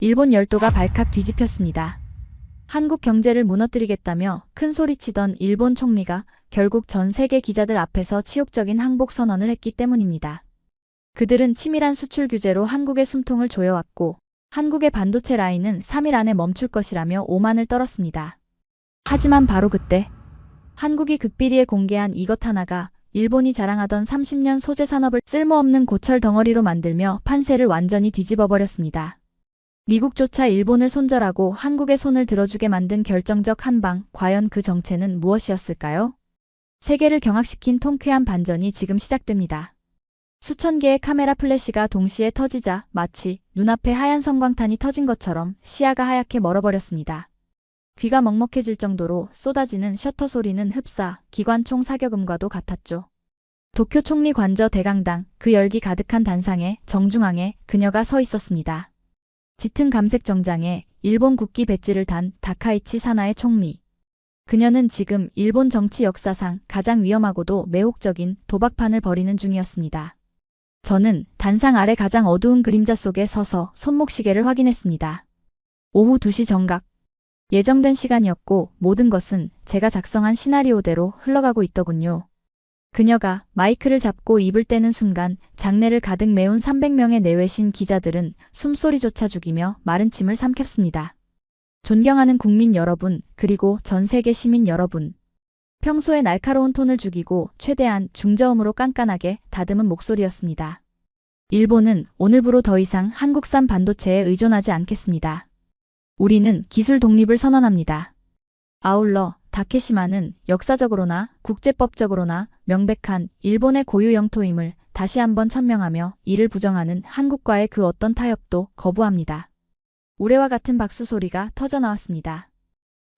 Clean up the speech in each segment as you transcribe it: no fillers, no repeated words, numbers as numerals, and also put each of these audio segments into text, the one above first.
일본 열도가 발칵 뒤집혔습니다. 한국 경제를 무너뜨리겠다며 큰 소리치던 일본 총리가 결국 전 세계 기자들 앞에서 치욕적인 항복 선언을 했기 때문입니다. 그들은 치밀한 수출 규제로 한국의 숨통을 조여왔고 한국의 반도체 라인은 3일 안에 멈출 것이라며 오만을 떨었습니다. 하지만 바로 그때 한국이 극비리에 공개한 이것 하나가 일본이 자랑하던 30년 소재 산업을 쓸모없는 고철 덩어리로 만들며 판세를 완전히 뒤집어 버렸습니다. 미국조차 일본을 손절하고 한국의 손을 들어주게 만든 결정적 한방, 과연 그 정체는 무엇이었을까요? 세계를 경악시킨 통쾌한 반전이 지금 시작됩니다. 수천 개의 카메라 플래시가 동시에 터지자 마치 눈앞에 하얀 섬광탄이 터진 것처럼 시야가 하얗게 멀어버렸습니다. 귀가 먹먹해질 정도로 쏟아지는 셔터 소리는 흡사, 기관총 사격음과도 같았죠. 도쿄 총리 관저 대강당, 그 열기 가득한 단상의 정중앙에 그녀가 서 있었습니다. 짙은 감색 정장에 일본 국기 배지를 단 다카이치 사나의 총리. 그녀는 지금 일본 정치 역사상 가장 위험하고도 매혹적인 도박판을 벌이는 중이었습니다. 저는 단상 아래 가장 어두운 그림자 속에 서서 손목시계를 확인했습니다. 오후 2시 정각. 예정된 시간이었고 모든 것은 제가 작성한 시나리오대로 흘러가고 있더군요. 그녀가 마이크를 잡고 입을 떼는 순간 장내를 가득 메운 300명의 내외신 기자들은 숨소리조차 죽이며 마른 침을 삼켰습니다. 존경하는 국민 여러분, 그리고 전 세계 시민 여러분. 평소에 날카로운 톤을 죽이고 최대한 중저음으로 깐깐하게 다듬은 목소리였습니다. 일본은 오늘부로 더 이상 한국산 반도체에 의존하지 않겠습니다. 우리는 기술 독립을 선언합니다. 아울러 다케시마는 역사적으로나 국제법적으로나 명백한 일본의 고유 영토임을 다시 한번 천명하며 이를 부정하는 한국과의 그 어떤 타협도 거부합니다. 우레와 같은 박수 소리가 터져나왔습니다.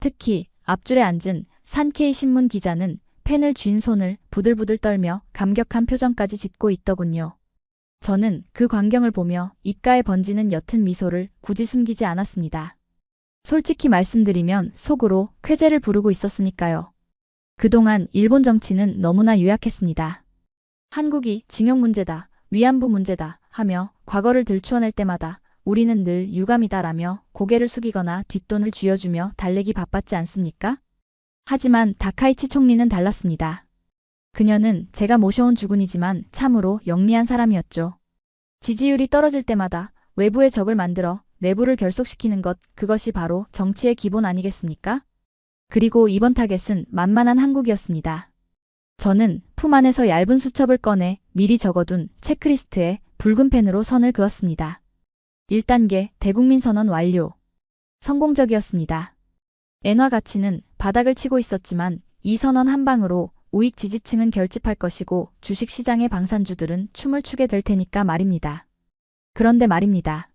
특히 앞줄에 앉은 산케이 신문 기자는 펜을 쥔 손을 부들부들 떨며 감격한 표정까지 짓고 있더군요. 저는 그 광경을 보며 입가에 번지는 옅은 미소를 굳이 숨기지 않았습니다. 솔직히 말씀드리면 속으로 쾌재를 부르고 있었으니까요. 그동안 일본 정치는 너무나 유약했습니다. 한국이 징용 문제다, 위안부 문제다 하며 과거를 들추어낼 때마다 우리는 늘 유감이다라며 고개를 숙이거나 뒷돈을 쥐어주며 달래기 바빴지 않습니까? 하지만 다카이치 총리는 달랐습니다. 그녀는 제가 모셔온 주군이지만 참으로 영리한 사람이었죠. 지지율이 떨어질 때마다 외부의 적을 만들어 내부를 결속시키는 것, 그것이 바로 정치의 기본 아니겠습니까? 그리고 이번 타겟은 만만한 한국이었습니다. 저는 품 안에서 얇은 수첩을 꺼내 미리 적어둔 체크리스트에 붉은 펜으로 선을 그었습니다. 1단계 대국민 선언 완료. 성공적이었습니다. 엔화 가치는 바닥을 치고 있었지만 이 선언 한 방으로 우익 지지층은 결집할 것이고 주식시장의 방산주들은 춤을 추게 될 테니까 말입니다. 그런데 말입니다.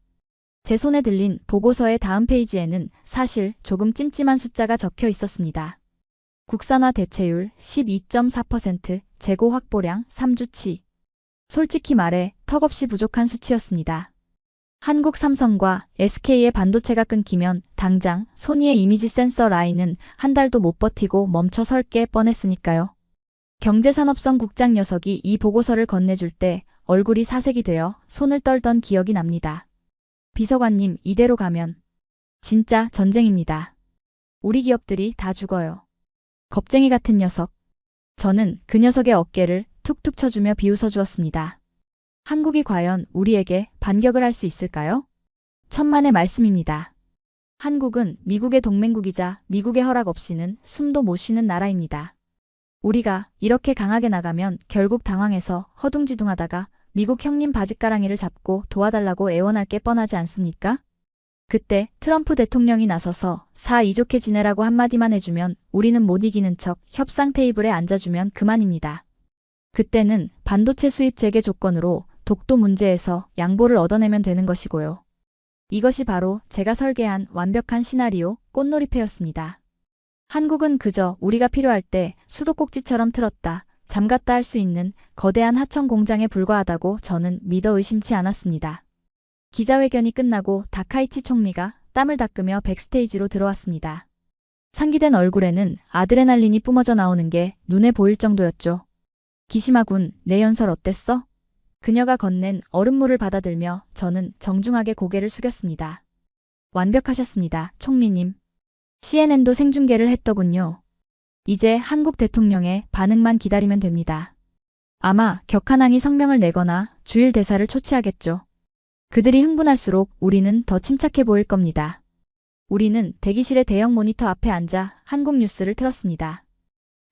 제 손에 들린 보고서의 다음 페이지에는 사실 조금 찜찜한 숫자가 적혀 있었습니다. 국산화 대체율 12.4%, 재고 확보량 3주치. 솔직히 말해 턱없이 부족한 수치였습니다. 한국 삼성과 SK의 반도체가 끊기면 당장 소니의 이미지 센서 라인은 한 달도 못 버티고 멈춰 설 게 뻔했으니까요. 경제산업성 국장 녀석이 이 보고서를 건네줄 때 얼굴이 사색이 되어 손을 떨던 기억이 납니다. 비서관님, 이대로 가면 진짜 전쟁입니다. 우리 기업들이 다 죽어요. 겁쟁이 같은 녀석. 저는 그 녀석의 어깨를 툭툭 쳐주며 비웃어 주었습니다. 한국이 과연 우리에게 반격을 할 수 있을까요? 천만의 말씀입니다. 한국은 미국의 동맹국이자 미국의 허락 없이는 숨도 못 쉬는 나라입니다. 우리가 이렇게 강하게 나가면 결국 당황해서 허둥지둥하다가 미국 형님 바짓가랑이를 잡고 도와달라고 애원할 게 뻔하지 않습니까? 그때 트럼프 대통령이 나서서 사이좋게 지내라고 한마디만 해주면 우리는 못 이기는 척 협상 테이블에 앉아주면 그만입니다. 그때는 반도체 수입 재개 조건으로 독도 문제에서 양보를 얻어내면 되는 것이고요. 이것이 바로 제가 설계한 완벽한 시나리오 꽃놀이패였습니다. 한국은 그저 우리가 필요할 때 수도꼭지처럼 틀었다, 잠갔다 할 수 있는 거대한 하청 공장에 불과하다고 저는 믿어 의심치 않았습니다. 기자회견이 끝나고 다카이치 총리가 땀을 닦으며 백스테이지로 들어왔습니다. 상기된 얼굴에는 아드레날린이 뿜어져 나오는 게 눈에 보일 정도였죠. 기시마군, 내 연설 어땠어? 그녀가 건넨 얼음물을 받아들며 저는 정중하게 고개를 숙였습니다. 완벽하셨습니다, 총리님. CNN도 생중계를 했더군요. 이제 한국 대통령의 반응만 기다리면 됩니다. 아마 격한항이 성명을 내거나 주일 대사를 초치하겠죠. 그들이 흥분할수록 우리는 더 침착해 보일 겁니다. 우리는 대기실의 대형 모니터 앞에 앉아 한국 뉴스를 틀었습니다.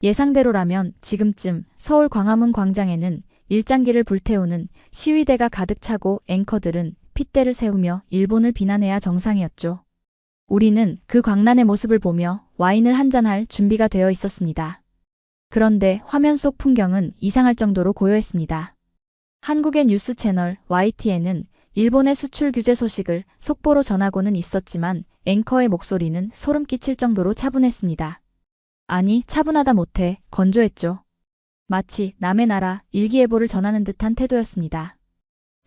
예상대로라면 지금쯤 서울 광화문 광장에는 일장기를 불태우는 시위대가 가득 차고 앵커들은 핏대를 세우며 일본을 비난해야 정상이었죠. 우리는 그 광란의 모습을 보며 와인을 한잔할 준비가 되어 있었습니다. 그런데 화면 속 풍경은 이상할 정도로 고요했습니다. 한국의 뉴스 채널 YTN은 일본의 수출 규제 소식을 속보로 전하고는 있었지만 앵커의 목소리는 소름 끼칠 정도로 차분했습니다. 아니, 차분하다 못해 건조했죠. 마치 남의 나라 일기예보를 전하는 듯한 태도였습니다.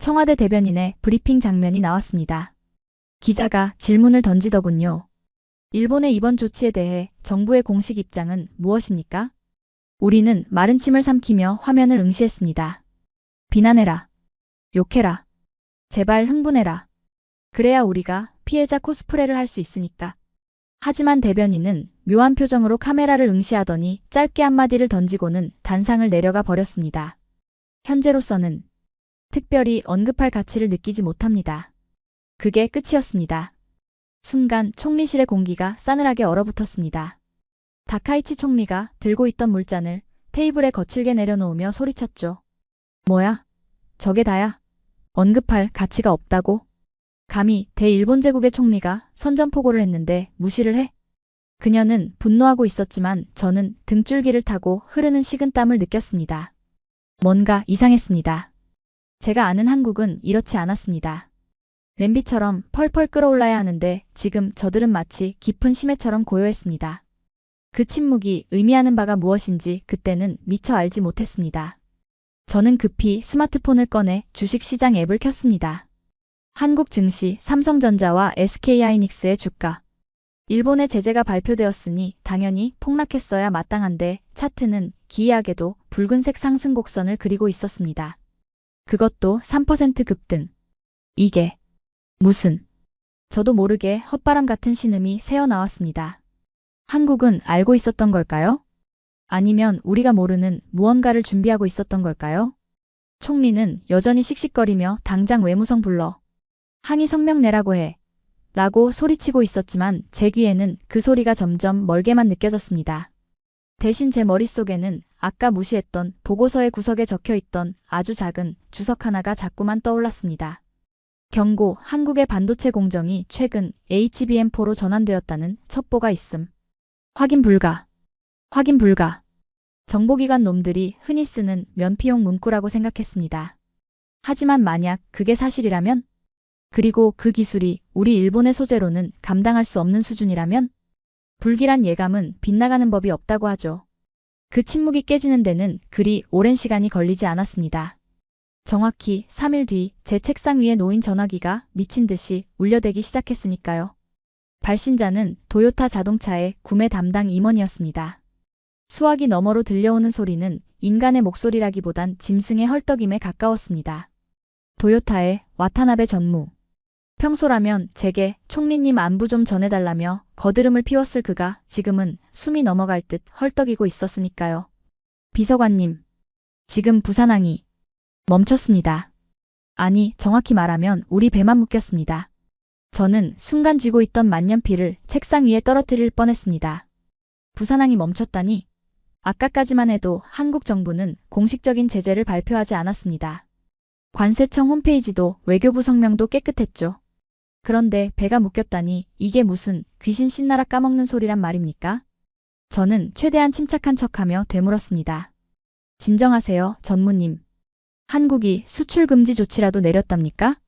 청와대 대변인의 브리핑 장면이 나왔습니다. 기자가 질문을 던지더군요. 일본의 이번 조치에 대해 정부의 공식 입장은 무엇입니까? 우리는 마른 침을 삼키며 화면을 응시했습니다. 비난해라. 욕해라. 제발 흥분해라. 그래야 우리가 피해자 코스프레를 할 수 있으니까. 하지만 대변인은 묘한 표정으로 카메라를 응시하더니 짧게 한마디를 던지고는 단상을 내려가 버렸습니다. 현재로서는 특별히 언급할 가치를 느끼지 못합니다. 그게 끝이었습니다. 순간 총리실의 공기가 싸늘하게 얼어붙었습니다. 다카이치 총리가 들고 있던 물잔을 테이블에 거칠게 내려놓으며 소리쳤죠. 뭐야? 저게 다야? 언급할 가치가 없다고? 감히 대일본 제국의 총리가 선전포고를 했는데 무시를 해? 그녀는 분노하고 있었지만 저는 등줄기를 타고 흐르는 식은땀을 느꼈습니다. 뭔가 이상했습니다. 제가 아는 한국은 이렇지 않았습니다. 냄비처럼 펄펄 끓어올라야 하는데 지금 저들은 마치 깊은 심해처럼 고요했습니다. 그 침묵이 의미하는 바가 무엇인지 그때는 미처 알지 못했습니다. 저는 급히 스마트폰을 꺼내 주식시장 앱을 켰습니다. 한국 증시, 삼성전자와 SK하이닉스의 주가. 일본의 제재가 발표되었으니 당연히 폭락했어야 마땅한데 차트는 기이하게도 붉은색 상승 곡선을 그리고 있었습니다. 그것도 3% 급등. 이게 무슨... 저도 모르게 헛바람 같은 신음이 새어나왔습니다. 한국은 알고 있었던 걸까요? 아니면 우리가 모르는 무언가를 준비하고 있었던 걸까요? 총리는 여전히 씩씩거리며 당장 외무성 불러. 항의 성명 내라고 해. 라고 소리치고 있었지만 제 귀에는 그 소리가 점점 멀게만 느껴졌습니다. 대신 제 머릿속에는 아까 무시했던 보고서의 구석에 적혀있던 아주 작은 주석 하나가 자꾸만 떠올랐습니다. 경고, 한국의 반도체 공정이 최근 HBM4로 전환되었다는 첩보가 있음. 확인 불가. 확인 불가. 정보기관 놈들이 흔히 쓰는 면피용 문구라고 생각했습니다. 하지만 만약 그게 사실이라면? 그리고 그 기술이 우리 일본의 소재로는 감당할 수 없는 수준이라면? 불길한 예감은 빗나가는 법이 없다고 하죠. 그 침묵이 깨지는 데는 그리 오랜 시간이 걸리지 않았습니다. 정확히 3일 뒤 제 책상 위에 놓인 전화기가 미친 듯이 울려대기 시작했으니까요. 발신자는 도요타 자동차의 구매 담당 임원이었습니다. 수화기 너머로 들려오는 소리는 인간의 목소리라기보단 짐승의 헐떡임에 가까웠습니다. 도요타의 와타나베 전무. 평소라면 제게 총리님 안부 좀 전해달라며 거드름을 피웠을 그가 지금은 숨이 넘어갈 듯 헐떡이고 있었으니까요. 비서관님. 지금 부산항이 멈췄습니다. 아니, 정확히 말하면 우리 배만 묶였습니다. 저는 순간 쥐고 있던 만년필을 책상 위에 떨어뜨릴 뻔했습니다. 부산항이 멈췄다니? 아까까지만 해도 한국 정부는 공식적인 제재를 발표하지 않았습니다. 관세청 홈페이지도 외교부 성명도 깨끗했죠. 그런데 배가 묶였다니 이게 무슨 귀신 신나라 까먹는 소리란 말입니까? 저는 최대한 침착한 척하며 되물었습니다. 진정하세요, 전무님. 한국이 수출 금지 조치라도 내렸답니까?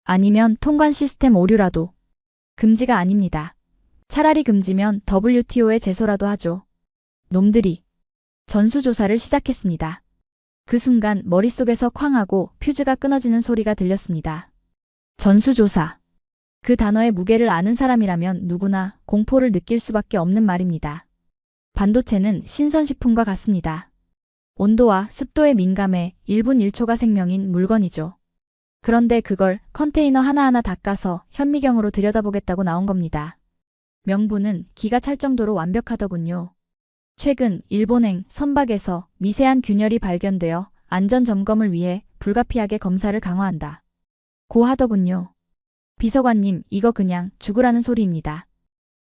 아니면 통관 시스템 오류라도? 금지가 아닙니다. 차라리 금지면 WTO에 제소라도 하죠. 놈들이 전수조사를 시작했습니다. 그 순간 머릿속에서 쾅 하고 퓨즈가 끊어지는 소리가 들렸습니다. 전수조사. 그 단어의 무게를 아는 사람이라면 누구나 공포를 느낄 수밖에 없는 말입니다. 반도체는 신선식품과 같습니다. 온도와 습도에 민감해 1분 1초가 생명인 물건이죠. 그런데 그걸 컨테이너 하나하나 닦아서 현미경으로 들여다보겠다고 나온 겁니다. 명분은 기가 찰 정도로 완벽하더군요. 최근 일본행 선박에서 미세한 균열이 발견되어 안전 점검을 위해 불가피하게 검사를 강화한다. 고 하더군요. 비서관님, 이거 그냥 죽으라는 소리입니다.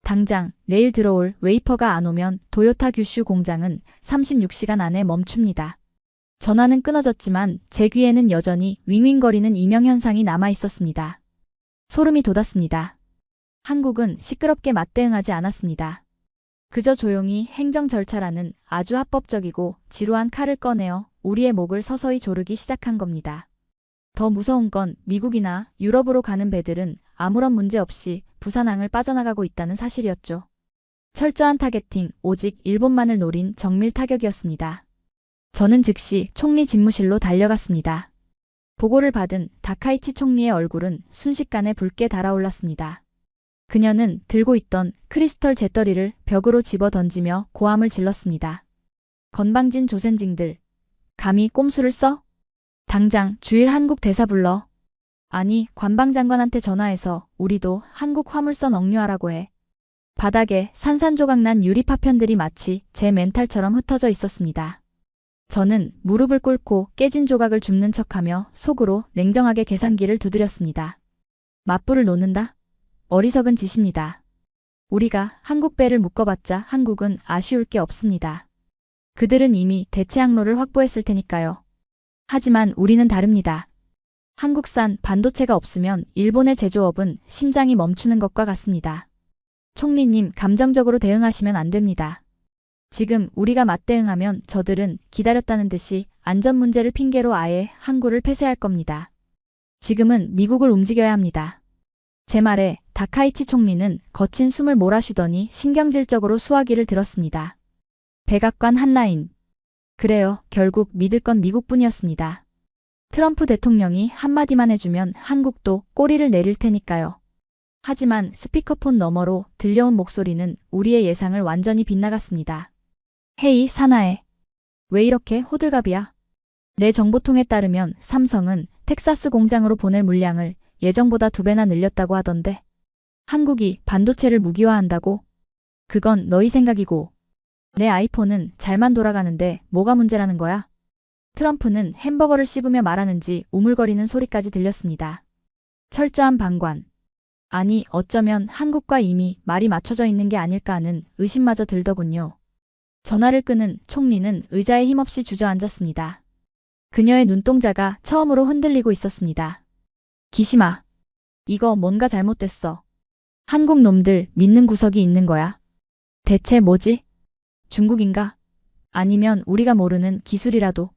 당장 내일 들어올 웨이퍼가 안 오면 도요타 규슈 공장은 36시간 안에 멈춥니다. 전화는 끊어졌지만 제 귀에는 여전히 윙윙거리는 이명현상이 남아 있었습니다. 소름이 돋았습니다. 한국은 시끄럽게 맞대응하지 않았습니다. 그저 조용히 행정 절차라는 아주 합법적이고 지루한 칼을 꺼내어 우리의 목을 서서히 조르기 시작한 겁니다. 더 무서운 건 미국이나 유럽으로 가는 배들은 아무런 문제 없이 부산항을 빠져나가고 있다는 사실이었죠. 철저한 타겟팅, 오직 일본만을 노린 정밀 타격이었습니다. 저는 즉시 총리 집무실로 달려갔습니다. 보고를 받은 다카이치 총리의 얼굴은 순식간에 붉게 달아올랐습니다. 그녀는 들고 있던 크리스털 재떨이를 벽으로 집어 던지며 고함을 질렀습니다. 건방진 조센징들, 감히 꼼수를 써? 당장 주일 한국 대사 불러. 아니, 관방장관한테 전화해서 우리도 한국 화물선 억류하라고 해. 바닥에 산산조각난 유리 파편들이 마치 제 멘탈처럼 흩어져 있었습니다. 저는 무릎을 꿇고 깨진 조각을 줍는 척하며 속으로 냉정하게 계산기를 두드렸습니다. 맞불을 놓는다? 어리석은 짓입니다. 우리가 한국 배를 묶어봤자 한국은 아쉬울 게 없습니다. 그들은 이미 대체 항로를 확보했을 테니까요. 하지만 우리는 다릅니다. 한국산 반도체가 없으면 일본의 제조업은 심장이 멈추는 것과 같습니다. 총리님, 감정적으로 대응하시면 안 됩니다. 지금 우리가 맞대응하면 저들은 기다렸다는 듯이 안전 문제를 핑계로 아예 항구를 폐쇄할 겁니다. 지금은 미국을 움직여야 합니다. 제 말에 다카이치 총리는 거친 숨을 몰아쉬더니 신경질적으로 수화기를 들었습니다. 백악관 한라인. 그래요, 결국 믿을 건 미국뿐이었습니다. 트럼프 대통령이 한마디만 해주면 한국도 꼬리를 내릴 테니까요. 하지만 스피커폰 너머로 들려온 목소리는 우리의 예상을 완전히 빗나갔습니다. 헤이, 사나해. 왜 이렇게 호들갑이야? 내 정보통에 따르면 삼성은 텍사스 공장으로 보낼 물량을 예정보다 2배나 늘렸다고 하던데. 한국이 반도체를 무기화한다고? 그건 너희 생각이고. 내 아이폰은 잘만 돌아가는데 뭐가 문제라는 거야? 트럼프는 햄버거를 씹으며 말하는지 우물거리는 소리까지 들렸습니다. 철저한 방관. 아니, 어쩌면 한국과 이미 말이 맞춰져 있는 게 아닐까 하는 의심마저 들더군요. 전화를 끄는 총리는 의자에 힘없이 주저앉았습니다. 그녀의 눈동자가 처음으로 흔들리고 있었습니다. 기심아. 이거 뭔가 잘못됐어. 한국 놈들 믿는 구석이 있는 거야. 대체 뭐지? 중국인가? 아니면 우리가 모르는 기술이라도.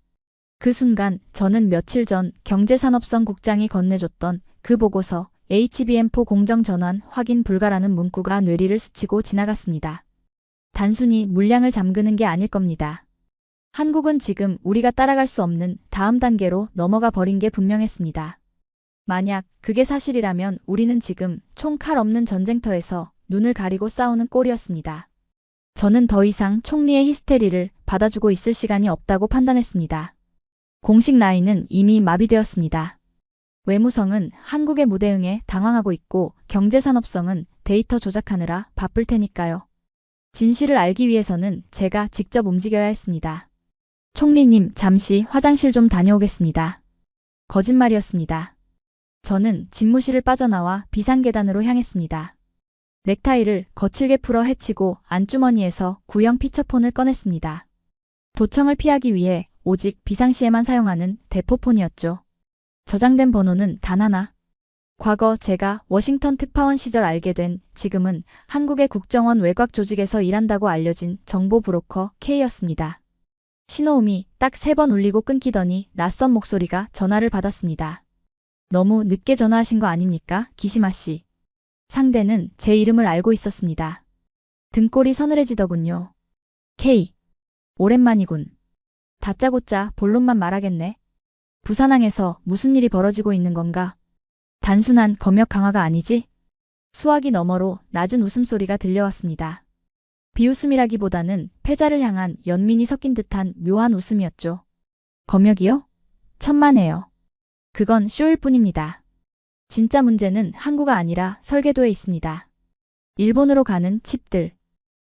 그 순간 저는 며칠 전 경제산업성 국장이 건네줬던 그 보고서 HBM4 공정 전환 확인 불가라는 문구가 뇌리를 스치고 지나갔습니다. 단순히 물량을 잠그는 게 아닐 겁니다. 한국은 지금 우리가 따라갈 수 없는 다음 단계로 넘어가 버린 게 분명했습니다. 만약 그게 사실이라면 우리는 지금 총 칼 없는 전쟁터에서 눈을 가리고 싸우는 꼴이었습니다. 저는 더 이상 총리의 히스테리를 받아주고 있을 시간이 없다고 판단했습니다. 공식 라인은 이미 마비되었습니다. 외무성은 한국의 무대응에 당황하고 있고 경제산업성은 데이터 조작하느라 바쁠 테니까요. 진실을 알기 위해서는 제가 직접 움직여야 했습니다. 총리님, 잠시 화장실 좀 다녀오겠습니다. 거짓말이었습니다. 저는 집무실을 빠져나와 비상계단으로 향했습니다. 넥타이를 거칠게 풀어 헤치고 안주머니에서 구형 피처폰을 꺼냈습니다. 도청을 피하기 위해 오직 비상시에만 사용하는 대포폰이었죠. 저장된 번호는 단 하나. 과거 제가 워싱턴 특파원 시절 알게 된, 지금은 한국의 국정원 외곽 조직에서 일한다고 알려진 정보 브로커 K였습니다. 신호음이 딱 3번 울리고 끊기더니 낯선 목소리가 전화를 받았습니다. 너무 늦게 전화하신 거 아닙니까, 기시마 씨? 상대는 제 이름을 알고 있었습니다. 등골이 서늘해지더군요. K. 오랜만이군. 다짜고짜 본론만 말하겠네. 부산항에서 무슨 일이 벌어지고 있는 건가? 단순한 검역 강화가 아니지? 수화기 너머로 낮은 웃음소리가 들려왔습니다. 비웃음이라기보다는 패자를 향한 연민이 섞인 듯한 묘한 웃음이었죠. 검역이요? 천만에요. 그건 쇼일 뿐입니다. 진짜 문제는 항구가 아니라 설계도에 있습니다. 일본으로 가는 칩들.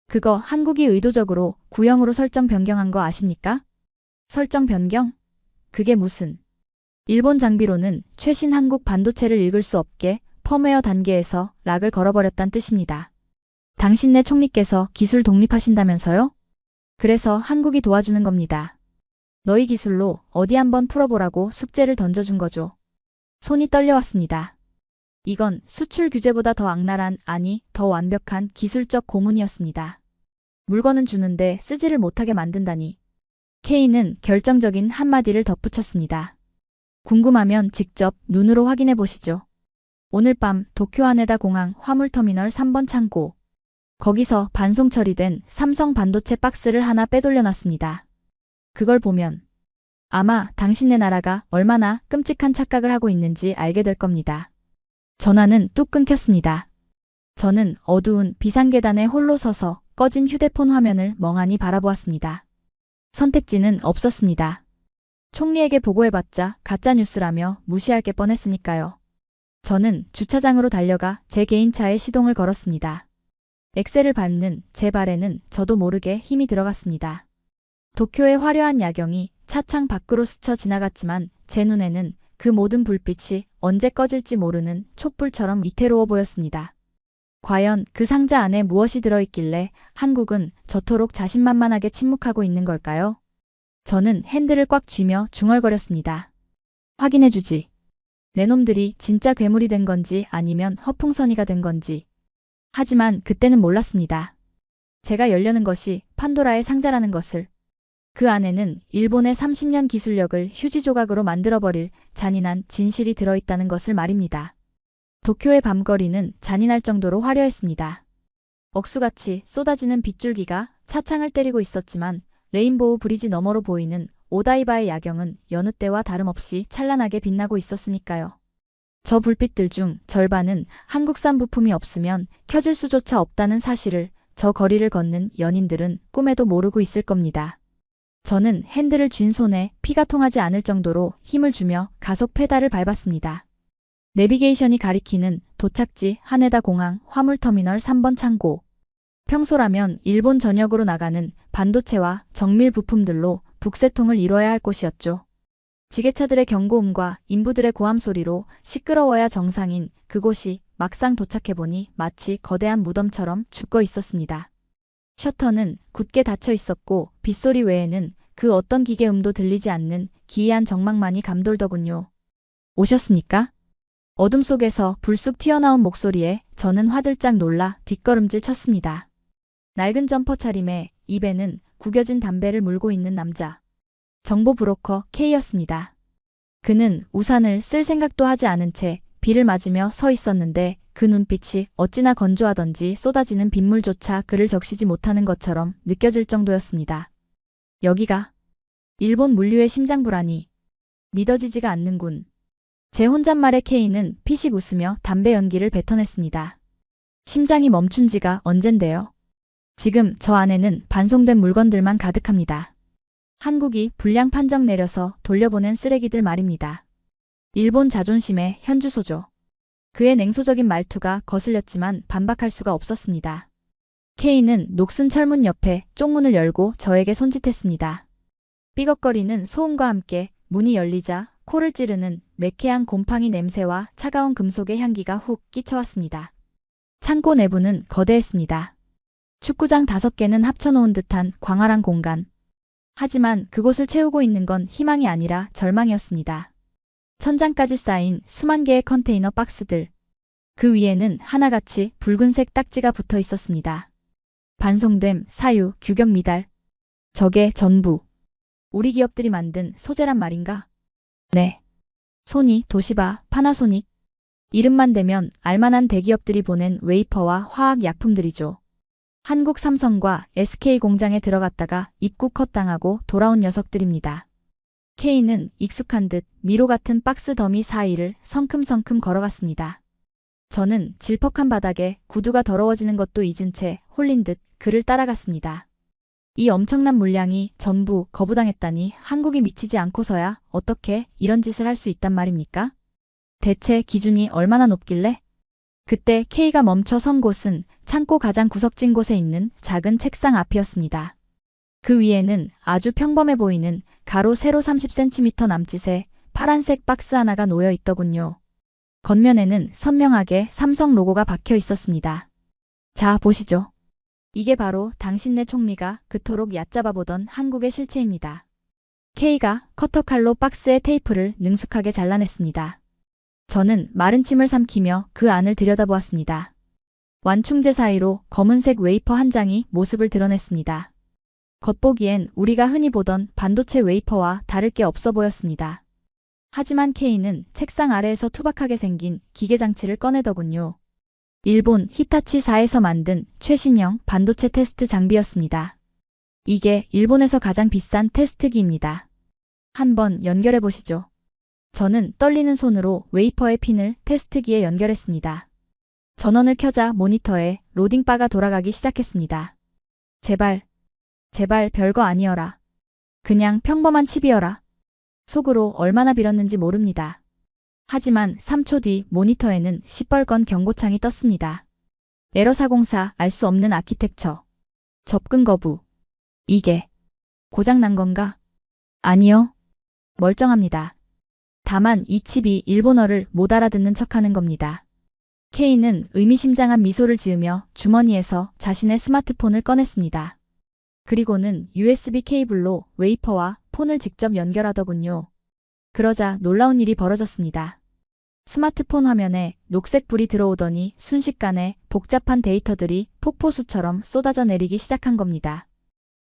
그거 한국이 의도적으로 구형으로 설정 변경한 거 아십니까? 설정 변경? 그게 무슨. 일본 장비로는 최신 한국 반도체를 읽을 수 없게 펌웨어 단계에서 락을 걸어버렸단 뜻입니다. 당신네 총리께서 기술 독립하신다면서요? 그래서 한국이 도와주는 겁니다. 너희 기술로 어디 한번 풀어보라고 숙제를 던져준 거죠. 손이 떨려왔습니다. 이건 수출 규제보다 더 악랄한, 아니 더 완벽한 기술적 고문이었습니다. 물건은 주는데 쓰지를 못하게 만든다니. K는 결정적인 한마디를 덧붙였습니다. 궁금하면 직접 눈으로 확인해 보시죠. 오늘 밤 도쿄 하네다 공항 화물터미널 3번 창고. 거기서 반송 처리된 삼성 반도체 박스를 하나 빼돌려놨습니다. 그걸 보면 아마 당신네 나라가 얼마나 끔찍한 착각을 하고 있는지 알게 될 겁니다. 전화는 뚝 끊겼습니다. 저는 어두운 비상계단에 홀로 서서 꺼진 휴대폰 화면을 멍하니 바라보았습니다. 선택지는 없었습니다. 총리에게 보고해봤자 가짜뉴스라며 무시할 게 뻔했으니까요. 저는 주차장으로 달려가 제 개인차에 시동을 걸었습니다. 엑셀을 밟는 제 발에는 저도 모르게 힘이 들어갔습니다. 도쿄의 화려한 야경이 차창 밖으로 스쳐 지나갔지만 제 눈에는 그 모든 불빛이 언제 꺼질지 모르는 촛불처럼 위태로워 보였습니다. 과연 그 상자 안에 무엇이 들어있길래 한국은 저토록 자신만만하게 침묵하고 있는 걸까요? 저는 핸들을 꽉 쥐며 중얼거렸습니다. 확인해주지. 내 놈들이 진짜 괴물이 된 건지 아니면 허풍선이가 된 건지. 하지만 그때는 몰랐습니다. 제가 열려는 것이 판도라의 상자라는 것을. 그 안에는 일본의 30년 기술력을 휴지 조각으로 만들어버릴 잔인한 진실이 들어있다는 것을 말입니다. 도쿄의 밤거리는 잔인할 정도로 화려했습니다. 억수같이 쏟아지는 빗줄기가 차창을 때리고 있었지만 레인보우 브리지 너머로 보이는 오다이바의 야경은 여느 때와 다름없이 찬란하게 빛나고 있었으니까요. 저 불빛들 중 절반은 한국산 부품이 없으면 켜질 수조차 없다는 사실을 저 거리를 걷는 연인들은 꿈에도 모르고 있을 겁니다. 저는 핸들을 쥔 손에 피가 통하지 않을 정도로 힘을 주며 가속 페달을 밟았습니다. 내비게이션이 가리키는 도착지 하네다 공항 화물터미널 3번 창고. 평소라면 일본 전역으로 나가는 반도체와 정밀 부품들로 북새통을 이뤄야 할 곳이었죠. 지게차들의 경고음과 인부들의 고함 소리로 시끄러워야 정상인 그곳이 막상 도착해보니 마치 거대한 무덤처럼 죽어 있었습니다. 셔터는 굳게 닫혀 있었고 빗소리 외에는 그 어떤 기계음도 들리지 않는 기이한 정막만이 감돌더군요. 오셨습니까? 어둠 속에서 불쑥 튀어나온 목소리에 저는 화들짝 놀라 뒷걸음질 쳤습니다. 낡은 점퍼 차림에 입에는 구겨진 담배를 물고 있는 남자. 정보 브로커 K였습니다. 그는 우산을 쓸 생각도 하지 않은 채 비를 맞으며 서 있었는데 그 눈빛이 어찌나 건조하던지 쏟아지는 빗물조차 그를 적시지 못하는 것처럼 느껴질 정도였습니다. 여기가 일본 물류의 심장부라니 믿어지지가 않는군. 제 혼잣말에 K는 피식 웃으며 담배 연기를 뱉어냈습니다. 심장이 멈춘 지가 언젠데요. 지금 저 안에는 반송된 물건들만 가득합니다. 한국이 불량 판정 내려서 돌려보낸 쓰레기들 말입니다. 일본 자존심의 현주소죠. 그의 냉소적인 말투가 거슬렸지만 반박할 수가 없었습니다. K는 녹슨 철문 옆에 쪽문을 열고 저에게 손짓했습니다. 삐걱거리는 소음과 함께 문이 열리자 코를 찌르는 매캐한 곰팡이 냄새와 차가운 금속의 향기가 훅 끼쳐왔습니다. 창고 내부는 거대했습니다. 축구장 5개는 합쳐놓은 듯한 광활한 공간. 하지만 그곳을 채우고 있는 건 희망이 아니라 절망이었습니다. 천장까지 쌓인 수만 개의 컨테이너 박스들. 그 위에는 하나같이 붉은색 딱지가 붙어 있었습니다. 반송됨, 사유, 규격 미달. 저게 전부 우리 기업들이 만든 소재란 말인가? 네. 소니, 도시바, 파나소닉. 이름만 대면 알만한 대기업들이 보낸 웨이퍼와 화학약품들이죠. 한국 삼성과 SK 공장에 들어갔다가 입국 컷당하고 돌아온 녀석들입니다. K는 익숙한 듯 미로 같은 박스 더미 사이를 성큼성큼 걸어갔습니다. 저는 질퍽한 바닥에 구두가 더러워지는 것도 잊은 채 홀린 듯 그를 따라갔습니다. 이 엄청난 물량이 전부 거부당했다니 한국이 미치지 않고서야 어떻게 이런 짓을 할 수 있단 말입니까? 대체 기준이 얼마나 높길래? 그때 K가 멈춰 선 곳은 창고 가장 구석진 곳에 있는 작은 책상 앞이었습니다. 그 위에는 아주 평범해 보이는 가로 세로 30cm 남짓의 파란색 박스 하나가 놓여 있더군요. 겉면에는 선명하게 삼성 로고가 박혀 있었습니다. 자, 보시죠. 이게 바로 당신네 총리가 그토록 얕잡아 보던 한국의 실체입니다. K가 커터칼로 박스의 테이프를 능숙하게 잘라냈습니다. 저는 마른 침을 삼키며 그 안을 들여다보았습니다. 완충제 사이로 검은색 웨이퍼 한 장이 모습을 드러냈습니다. 겉보기엔 우리가 흔히 보던 반도체 웨이퍼와 다를 게 없어 보였습니다. 하지만 K는 책상 아래에서 투박하게 생긴 기계장치를 꺼내더군요. 일본 히타치사에서 만든 최신형 반도체 테스트 장비였습니다. 이게 일본에서 가장 비싼 테스트기입니다. 한번 연결해 보시죠. 저는 떨리는 손으로 웨이퍼의 핀을 테스트기에 연결했습니다. 전원을 켜자 모니터에 로딩바가 돌아가기 시작했습니다. 제발 별거 아니어라. 그냥 평범한 칩이어라. 속으로 얼마나 빌었는지 모릅니다. 하지만 3초 뒤 모니터에는 시뻘건 경고창이 떴습니다. 에러 404 알 수 없는 아키텍처. 접근 거부. 이게 고장난 건가? 아니요. 멀쩡합니다. 다만 이 칩이 일본어를 못 알아듣는 척하는 겁니다. K는 의미심장한 미소를 지으며 주머니에서 자신의 스마트폰을 꺼냈습니다. 그리고는 USB 케이블로 웨이퍼와 폰을 직접 연결하더군요. 그러자 놀라운 일이 벌어졌습니다. 스마트폰 화면에 녹색 불이 들어오더니 순식간에 복잡한 데이터들이 폭포수처럼 쏟아져 내리기 시작한 겁니다.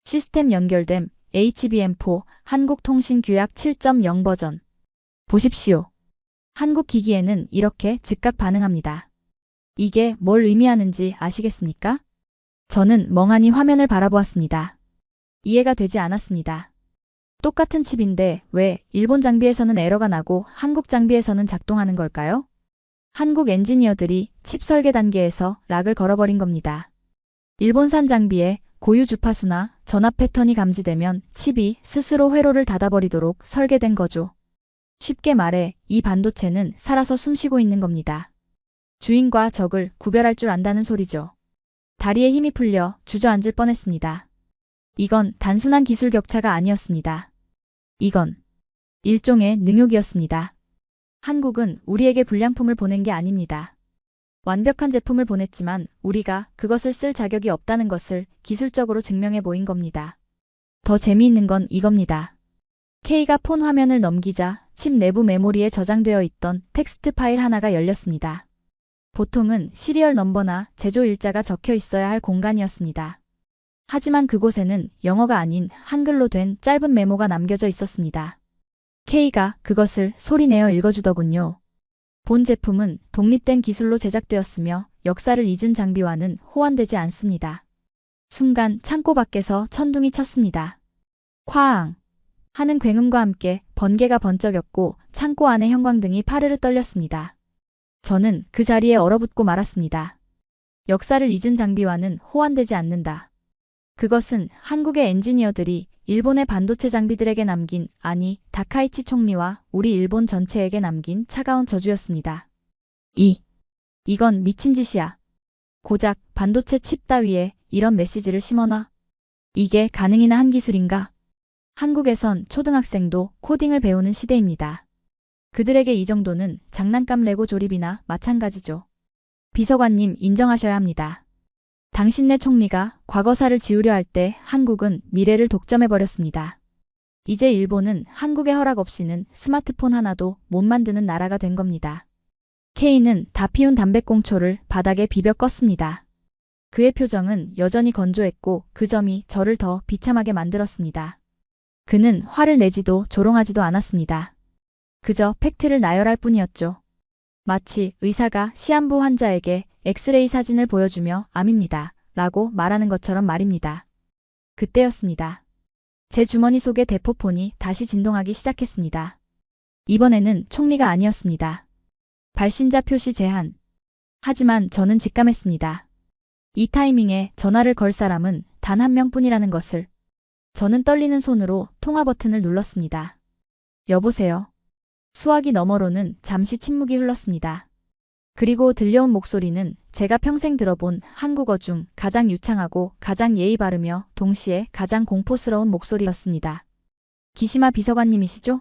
시스템 연결됨 HBM4 한국통신규약 7.0 버전. 보십시오. 한국 기기에는 이렇게 즉각 반응합니다. 이게 뭘 의미하는지 아시겠습니까? 저는 멍하니 화면을 바라보았습니다. 이해가 되지 않았습니다. 똑같은 칩인데 왜 일본 장비에서는 에러가 나고 한국 장비에서는 작동하는 걸까요? 한국 엔지니어들이 칩 설계 단계에서 락을 걸어버린 겁니다. 일본산 장비에 고유 주파수나 전압 패턴이 감지되면 칩이 스스로 회로를 닫아버리도록 설계된 거죠. 쉽게 말해 이 반도체는 살아서 숨쉬고 있는 겁니다. 주인과 적을 구별할 줄 안다는 소리죠. 다리에 힘이 풀려 주저앉을 뻔했습니다. 이건 단순한 기술 격차가 아니었습니다. 이건 일종의 능욕이었습니다. 한국은 우리에게 불량품을 보낸 게 아닙니다. 완벽한 제품을 보냈지만 우리가 그것을 쓸 자격이 없다는 것을 기술적으로 증명해 보인 겁니다. 더 재미있는 건 이겁니다. K가 폰 화면을 넘기자 칩 내부 메모리에 저장되어 있던 텍스트 파일 하나가 열렸습니다. 보통은 시리얼 넘버나 제조 일자가 적혀 있어야 할 공간이었습니다. 하지만 그곳에는 영어가 아닌 한글로 된 짧은 메모가 남겨져 있었습니다. K가 그것을 소리내어 읽어주더군요. 본 제품은 독립된 기술로 제작되었으며 역사를 잊은 장비와는 호환되지 않습니다. 순간 창고 밖에서 천둥이 쳤습니다. 쾅! 하는 굉음과 함께 번개가 번쩍였고 창고 안의 형광등이 파르르 떨렸습니다. 저는 그 자리에 얼어붙고 말았습니다. 역사를 잊은 장비와는 호환되지 않는다. 그것은 한국의 엔지니어들이 일본의 반도체 장비들에게 남긴, 아니 다카이치 총리와 우리 일본 전체에게 남긴 차가운 저주였습니다. 이건 미친 짓이야. 고작 반도체 칩 따위에 이런 메시지를 심어놔? 이게 가능이나 한 기술인가? 한국에선 초등학생도 코딩을 배우는 시대입니다. 그들에게 이 정도는 장난감 레고 조립이나 마찬가지죠. 비서관님 인정하셔야 합니다. 당신네 총리가 과거사를 지우려 할 때 한국은 미래를 독점해버렸습니다. 이제 일본은 한국의 허락 없이는 스마트폰 하나도 못 만드는 나라가 된 겁니다. K는 다 피운 담배꽁초를 바닥에 비벼 껐습니다. 그의 표정은 여전히 건조했고 그 점이 저를 더 비참하게 만들었습니다. 그는 화를 내지도 조롱하지도 않았습니다. 그저 팩트를 나열할 뿐이었죠. 마치 의사가 시한부 환자에게 엑스레이 사진을 보여주며 암입니다. 라고 말하는 것처럼 말입니다. 그때였습니다. 제 주머니 속의 대포폰이 다시 진동하기 시작했습니다. 이번에는 총리가 아니었습니다. 발신자 표시 제한. 하지만 저는 직감했습니다. 이 타이밍에 전화를 걸 사람은 단 한 명뿐이라는 것을. 저는 떨리는 손으로 통화 버튼을 눌렀습니다. 여보세요. 수화기 너머로는 잠시 침묵이 흘렀습니다. 그리고 들려온 목소리는 제가 평생 들어본 한국어 중 가장 유창하고 가장 예의 바르며 동시에 가장 공포스러운 목소리였습니다. 기시마 비서관님이시죠?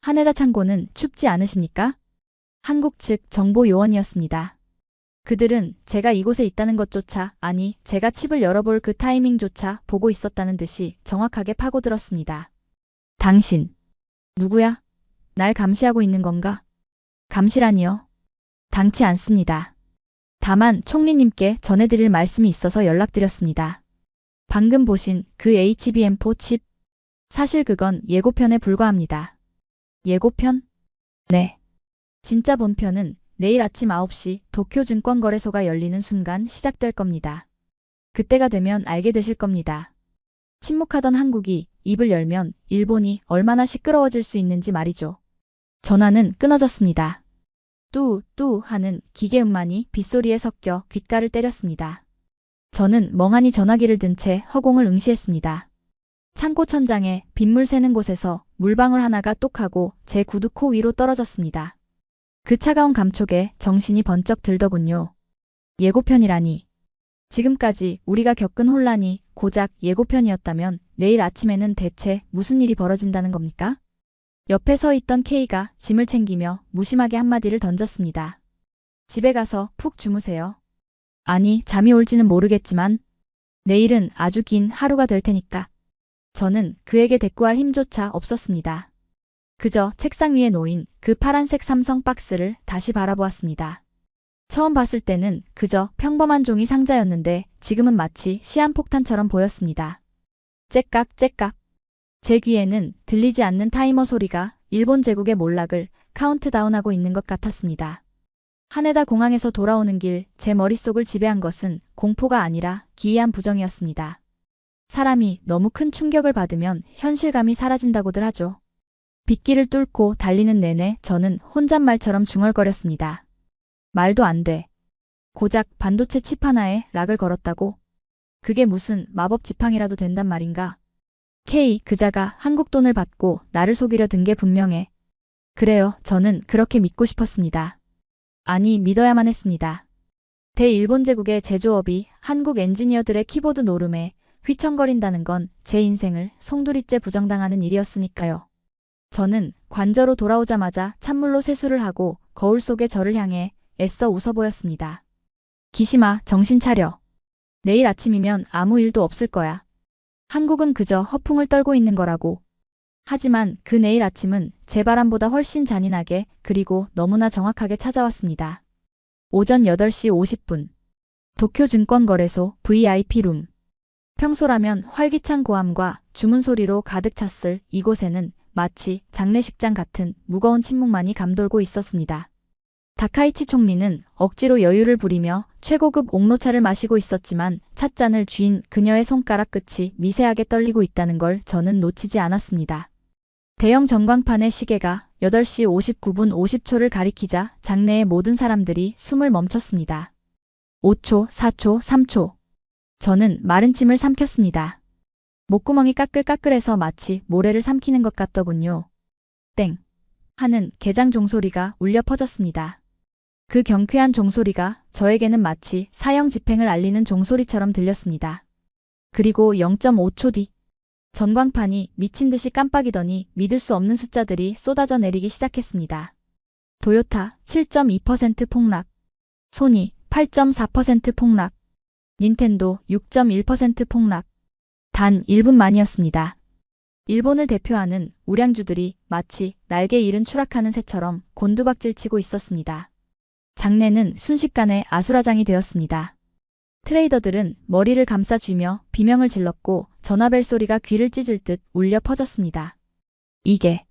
하네다 창고는 춥지 않으십니까? 한국 측 정보 요원이었습니다. 그들은 제가 이곳에 있다는 것조차, 아니 제가 칩을 열어볼 그 타이밍조차 보고 있었다는 듯이 정확하게 파고들었습니다. 당신 누구야? 날 감시하고 있는 건가? 감시라니요? 당치 않습니다. 다만 총리님께 전해드릴 말씀이 있어서 연락드렸습니다. 방금 보신 그 HBM4 칩, 사실 그건 예고편에 불과합니다. 예고편? 네. 진짜 본편은 내일 아침 9시 도쿄증권거래소가 열리는 순간 시작될 겁니다. 그때가 되면 알게 되실 겁니다. 침묵하던 한국이 입을 열면 일본이 얼마나 시끄러워질 수 있는지 말이죠. 전화는 끊어졌습니다. 뚜 하는 기계음만이 빗소리에 섞여 귓가를 때렸습니다. 저는 멍하니 전화기를 든 채 허공을 응시했습니다. 창고 천장에 빗물 새는 곳에서 물방울 하나가 똑하고 제 구두 코 위로 떨어졌습니다. 그 차가운 감촉에 정신이 번쩍 들더군요. 예고편이라니. 지금까지 우리가 겪은 혼란이 고작 예고편이었다면 내일 아침에는 대체 무슨 일이 벌어진다는 겁니까? 옆에 서 있던 K가 짐을 챙기며 무심하게 한마디를 던졌습니다. 집에 가서 푹 주무세요. 아니, 잠이 올지는 모르겠지만 내일은 아주 긴 하루가 될 테니까. 저는 그에게 대꾸할 힘조차 없었습니다. 그저 책상 위에 놓인 그 파란색 삼성 박스를 다시 바라보았습니다. 처음 봤을 때는 그저 평범한 종이 상자였는데 지금은 마치 시한폭탄처럼 보였습니다. 째깍째깍. 제 귀에는 들리지 않는 타이머 소리가 일본 제국의 몰락을 카운트다운하고 있는 것 같았습니다. 하네다 공항에서 돌아오는 길 제 머릿속을 지배한 것은 공포가 아니라 기이한 부정이었습니다. 사람이 너무 큰 충격을 받으면 현실감이 사라진다고들 하죠. 빗길을 뚫고 달리는 내내 저는 혼잣말처럼 중얼거렸습니다. 말도 안 돼. 고작 반도체 칩 하나에 락을 걸었다고? 그게 무슨 마법 지팡이라도 된단 말인가? K 그자가 한국 돈을 받고 나를 속이려 든 게 분명해. 그래요, 저는 그렇게 믿고 싶었습니다. 아니, 믿어야만 했습니다. 대일본 제국의 제조업이 한국 엔지니어들의 키보드 노름에 휘청거린다는 건 제 인생을 송두리째 부정당하는 일이었으니까요. 저는 관저로 돌아오자마자 찬물로 세수를 하고 거울 속의 저를 향해 애써 웃어 보였습니다. 기시마, 정신 차려. 내일 아침이면 아무 일도 없을 거야. 한국은 그저 허풍을 떨고 있는 거라고. 하지만 그 내일 아침은 제 바람보다 훨씬 잔인하게 그리고 너무나 정확하게 찾아왔습니다. 오전 8시 50분. 도쿄증권거래소 VIP룸. 평소라면 활기찬 고함과 주문 소리로 가득 찼을 이곳에는 마치 장례식장 같은 무거운 침묵만이 감돌고 있었습니다. 다카이치 총리는 억지로 여유를 부리며 최고급 옥로차를 마시고 있었지만 찻잔을 쥐인 그녀의 손가락 끝이 미세하게 떨리고 있다는 걸 저는 놓치지 않았습니다. 대형 전광판의 시계가 8시 59분 50초를 가리키자 장내의 모든 사람들이 숨을 멈췄습니다. 5초, 4초, 3초. 저는 마른 침을 삼켰습니다. 목구멍이 까끌까끌해서 마치 모래를 삼키는 것 같더군요. 땡 하는 개장 종소리가 울려 퍼졌습니다. 그 경쾌한 종소리가 저에게는 마치 사형 집행을 알리는 종소리처럼 들렸습니다. 그리고 0.5초 뒤 전광판이 미친 듯이 깜빡이더니 믿을 수 없는 숫자들이 쏟아져 내리기 시작했습니다. 도요타 7.2% 폭락, 소니 8.4% 폭락, 닌텐도 6.1% 폭락. 단 1분 만이었습니다. 일본을 대표하는 우량주들이 마치 날개 잃은 추락하는 새처럼 곤두박질치고 있었습니다. 장내는 순식간에 아수라장이 되었습니다. 트레이더들은 머리를 감싸쥐며 비명을 질렀고 전화벨 소리가 귀를 찢을 듯 울려 퍼졌습니다. 이게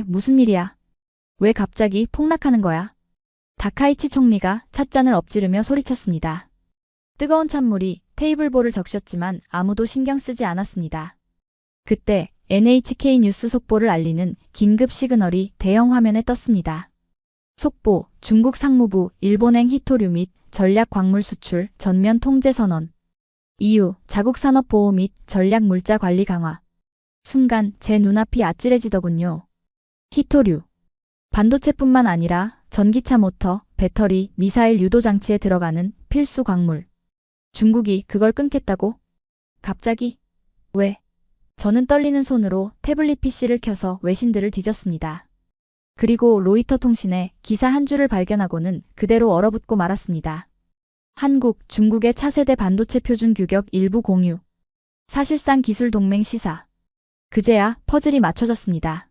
무슨 일이야? 왜 갑자기 폭락하는 거야? 다카이치 총리가 찻잔을 엎지르며 소리쳤습니다. 뜨거운 찬물이 테이블볼을 적셨지만 아무도 신경 쓰지 않았습니다. 그때 NHK 뉴스 속보를 알리는 긴급 시그널이 대형 화면에 떴습니다. 속보, 중국 상무부 일본행 히토류 및 전략 광물 수출 전면 통제 선언. 이유, 자국산업보호 및 전략물자 관리 강화. 순간 제 눈앞이 아찔해지더군요. 히토류. 반도체뿐만 아니라 전기차 모터, 배터리, 미사일 유도 장치에 들어가는 필수 광물. 중국이 그걸 끊겠다고? 갑자기? 왜? 저는 떨리는 손으로 태블릿 PC를 켜서 외신들을 뒤졌습니다. 그리고 로이터 통신에 기사 한 줄을 발견하고는 그대로 얼어붙고 말았습니다. 한국, 중국의 차세대 반도체 표준 규격 일부 공유. 사실상 기술 동맹 시사. 그제야 퍼즐이 맞춰졌습니다.